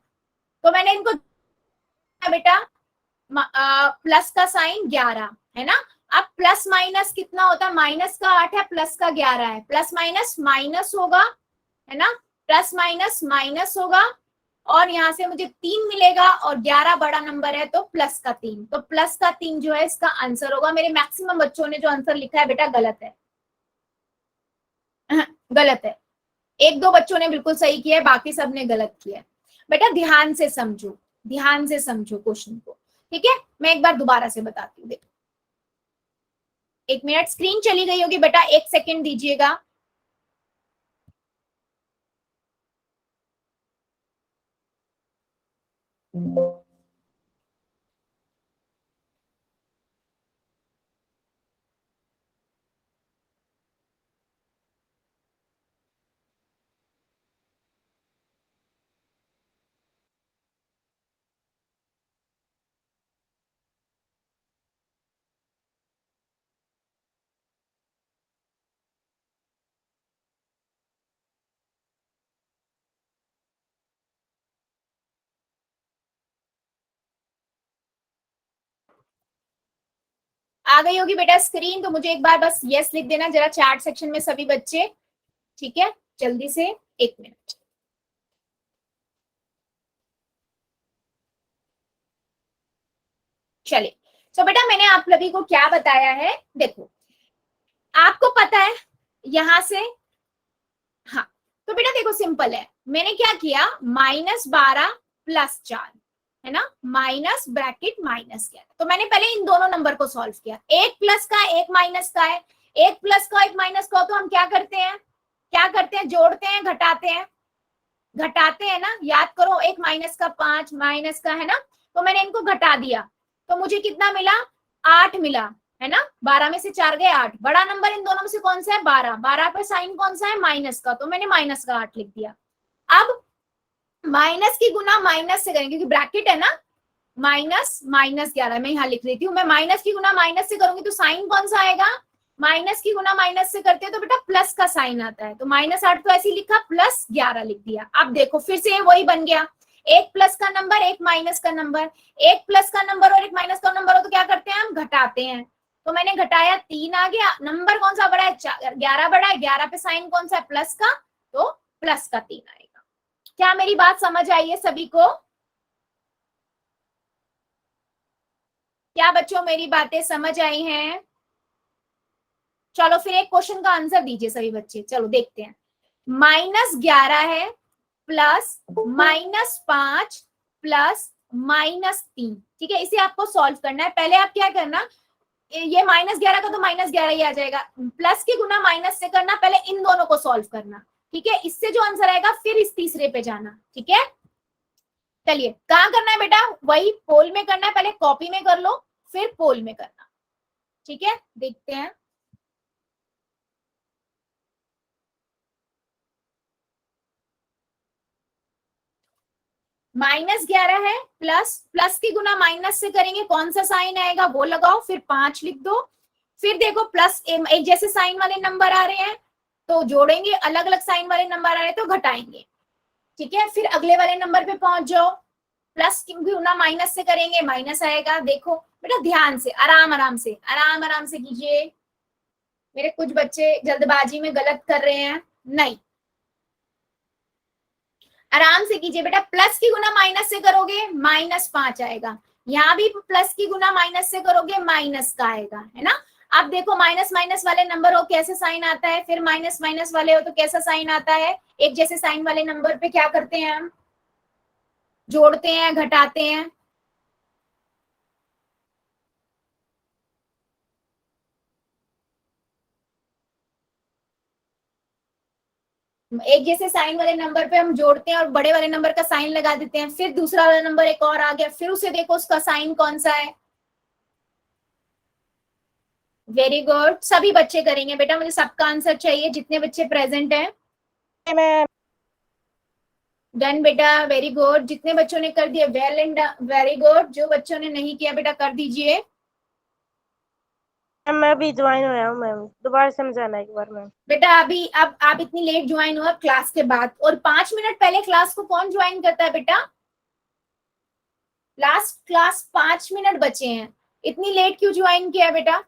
तो मैंने इनको बेटा प्लस का साइन 11, है ना। अब प्लस माइनस कितना होता है, माइनस का 8 है, प्लस का 11 है, प्लस माइनस माइनस होगा, है ना, प्लस माइनस माइनस होगा। और यहाँ से मुझे 3 मिलेगा और 11 बड़ा नंबर है तो प्लस का 3, तो प्लस का 3 जो है इसका आंसर होगा। मेरे मैक्सिमम बच्चों ने जो आंसर लिखा है बेटा गलत है, गलत है। एक दो बच्चों ने बिल्कुल सही किया है, बाकी सब ने गलत किया है। बेटा ध्यान से समझो, ध्यान से समझो क्वेश्चन को। ठीक है, मैं एक बार दोबारा से बताती हूँ, देखो 1 मिनट, स्क्रीन चली गई होगी बेटा, 1 सेकेंड दीजिएगा। आ गई होगी बेटा स्क्रीन, तो मुझे एक बार बस यस लिख देना जरा चैट सेक्शन में सभी बच्चे। ठीक है, जल्दी से, 1 मिनट। चलिए, तो बेटा मैंने आप सभी को क्या बताया है, देखो आपको पता है यहां से, हाँ, तो बेटा देखो सिंपल है, मैंने क्या किया, -12 +4, है ना, माइनस ब्रैकेट -11। तो मैंने पहले इन दोनों नंबर को सॉल्व किया, एक प्लस का एक माइनस का है, एक प्लस का एक माइनस का हो तो हम क्या करते हैं, जोड़ते हैं घटाते हैं। घटाते हैं ना, याद करो, एक माइनस का 5 माइनस का है ना, तो मैंने इनको घटा दिया तो मुझे कितना मिला, 8 मिला, है ना। 12 में से 4 गए 8। बड़ा नंबर इन दोनों में से कौन सा है, 12। 12 पे साइन कौन सा है, माइनस का, तो मैंने माइनस का 8 लिख दिया। अब माइनस की गुना माइनस से करेंगे क्योंकि ब्रैकेट है ना, माइनस माइनस 11 मैं यहाँ लिख देती हूँ। मैं माइनस की गुना माइनस से करूंगी तो साइन कौन सा आएगा, माइनस की गुना माइनस से करते हैं तो बेटा प्लस का साइन आता है, तो -8 तो ऐसे ही लिखा, +11 लिख दिया। अब देखो फिर से वही बन गया, एक प्लस का नंबर एक माइनस का नंबर, एक प्लस का नंबर और एक माइनस का नंबर हो तो क्या करते हैं हम, घटाते हैं। तो मैंने घटाया 3 आ गया, नंबर कौन सा बड़ा है, 11 बड़ा है, 11 पे साइन कौन सा है, प्लस का, तो प्लस का 3 आएगा। क्या मेरी बात समझ आई है सभी को, क्या बच्चों मेरी बातें समझ आई हैं। चलो फिर एक क्वेश्चन का आंसर दीजिए सभी बच्चे, चलो देखते हैं। -11 है प्लस -5 प्लस -3, ठीक है, इसे आपको सॉल्व करना है। पहले आप क्या करना, ये -11 का तो -11 ही आ जाएगा, प्लस की गुना माइनस से करना, पहले इन दोनों को सॉल्व करना, ठीक है। इससे जो आंसर आएगा फिर इस तीसरे पे जाना, ठीक है। चलिए कहाँ करना है बेटा, वही पोल में करना है, पहले कॉपी में कर लो फिर पोल में करना, ठीक है। देखते हैं, -11 है प्लस की गुना माइनस से करेंगे, कौन सा साइन आएगा वो लगाओ, फिर 5 लिख दो। फिर देखो प्लस एक जैसे साइन वाले नंबर आ रहे हैं तो जोड़ेंगे, अलग अलग साइन वाले नंबर आ रहे हैं तो घटाएंगे, ठीक है। फिर अगले वाले नंबर पे पहुंच जाओ, प्लस की गुना माइनस से करेंगे, माइनस आएगा। देखो बेटा ध्यान से, आराम आराम से कीजिए, मेरे कुछ बच्चे जल्दबाजी में गलत कर रहे हैं, नहीं आराम से कीजिए बेटा। प्लस की गुना माइनस से करोगे -5 आएगा, यहाँ भी प्लस की गुना माइनस से करोगे माइनस का आएगा, है ना। अब देखो माइनस माइनस वाले नंबर हो कैसे साइन आता है, फिर माइनस माइनस वाले हो तो कैसा साइन आता है, एक जैसे साइन वाले नंबर पे क्या करते हैं हम, जोड़ते हैं घटाते हैं। एक जैसे साइन वाले नंबर पे हम जोड़ते हैं और बड़े वाले नंबर का साइन लगा देते हैं, फिर दूसरा वाला नंबर एक और आ गया, फिर उसे देखो उसका साइन कौन सा है। वेरी गुड, सभी बच्चे करेंगे बेटा, मुझे सबका आंसर चाहिए जितने बच्चे प्रेजेंट हैं। मैम डन बेटा, वेरी गुड, जितने बच्चों ने कर दिया वेल एंड वेरी गुड, जो बच्चों ने नहीं किया बेटा कर दीजिए। मैं भी ज्वाइन हुआ हूँ मैम, दोबारा समझाना एक बार मैम। बेटा अभी अब आप इतनी लेट ज्वाइन हुआ क्लास के बाद, और 5 मिनट पहले क्लास को कौन ज्वाइन करता है बेटा, लास्ट क्लास 5 मिनट बचे हैं, इतनी लेट क्यों ज्वाइन किया बेटा,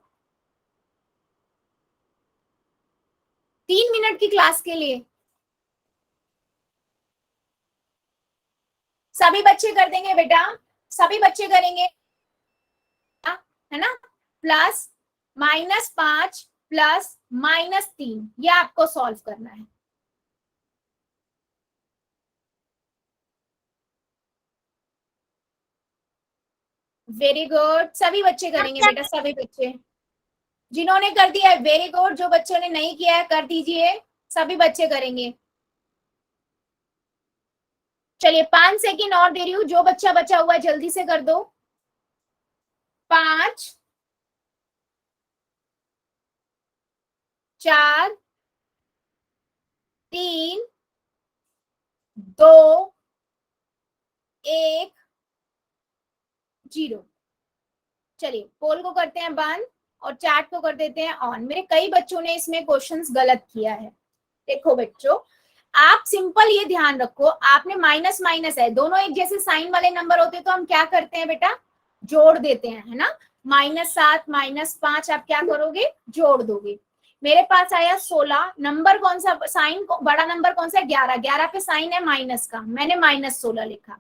3 मिनट की क्लास के लिए। सभी बच्चे कर देंगे बेटा, सभी बच्चे करेंगे, है ना। प्लस -5 प्लस -3 ये आपको सॉल्व करना है। वेरी गुड, सभी बच्चे करेंगे बेटा, सभी बच्चे जिन्होंने कर दिया है वेरी गुड, जो बच्चों ने नहीं किया है कर दीजिए, सभी बच्चे करेंगे। चलिए 5 सेकंड और दे रही हूँ, जो बच्चा बचा हुआ है जल्दी से कर दो। 5 4 3 2 1 0। चलिए पोल को करते हैं बंद और चैट को कर देते हैं ऑन। मेरे कई बच्चों ने इसमें क्वेश्चंस गलत किया है। देखो बच्चों, आप सिंपल ये ध्यान रखो, आपने माइनस माइनस है, दोनों एक जैसे साइन वाले नंबर होते तो हम क्या करते हैं बेटा, जोड़ देते हैं, है ना। -7 -5 आप क्या करोगे, जोड़ दोगे। मेरे पास आया 16, नंबर कौन सा, साइन बड़ा नंबर कौन सा है, 11। 11 पे साइन है माइनस का, मैंने -16 लिखा,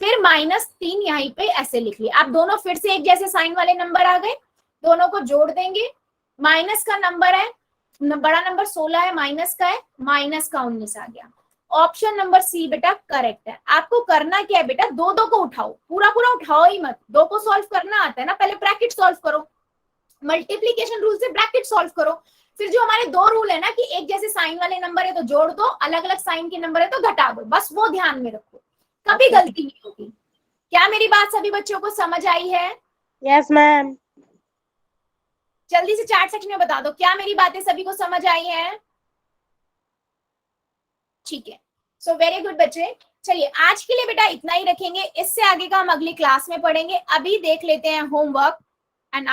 फिर -3 यहीं पे ऐसे लिख लिया। अब दोनों फिर से एक जैसे साइन वाले नंबर आ गए, दोनों को जोड़ देंगे। माइनस का नंबर है, बड़ा नंबर 16 है, माइनस का है, माइनस का 19 आ गया। ऑप्शन नंबर सी बेटा करेक्ट है। आपको करना क्या है बेटा, दो दो को उठाओ, पूरा पूरा उठाओ ही मत, दो को सॉल्व करना आता है ना, पहले ब्रैकेट सॉल्व करो, मल्टीप्लीकेशन रूल से ब्रैकेट सॉल्व करो, फिर जो हमारे दो रूल है ना कि एक जैसे साइन वाले नंबर है तो जोड़ दो, अलग अलग साइन के नंबर है तो घटा दो, बस वो ध्यान में रखो, कभी गलती नहीं होगी। क्या मेरी बात सभी बच्चों को समझ आई है? Yes ma'am. जल्दी से चैट सेक्शन में बता दो, क्या मेरी बातें सभी को समझ आई है? ठीक है, सो वेरी गुड बच्चे। चलिए आज के लिए बेटा इतना ही रखेंगे, इससे आगे का हम अगली क्लास में पढ़ेंगे। अभी देख लेते हैं होमवर्क एंड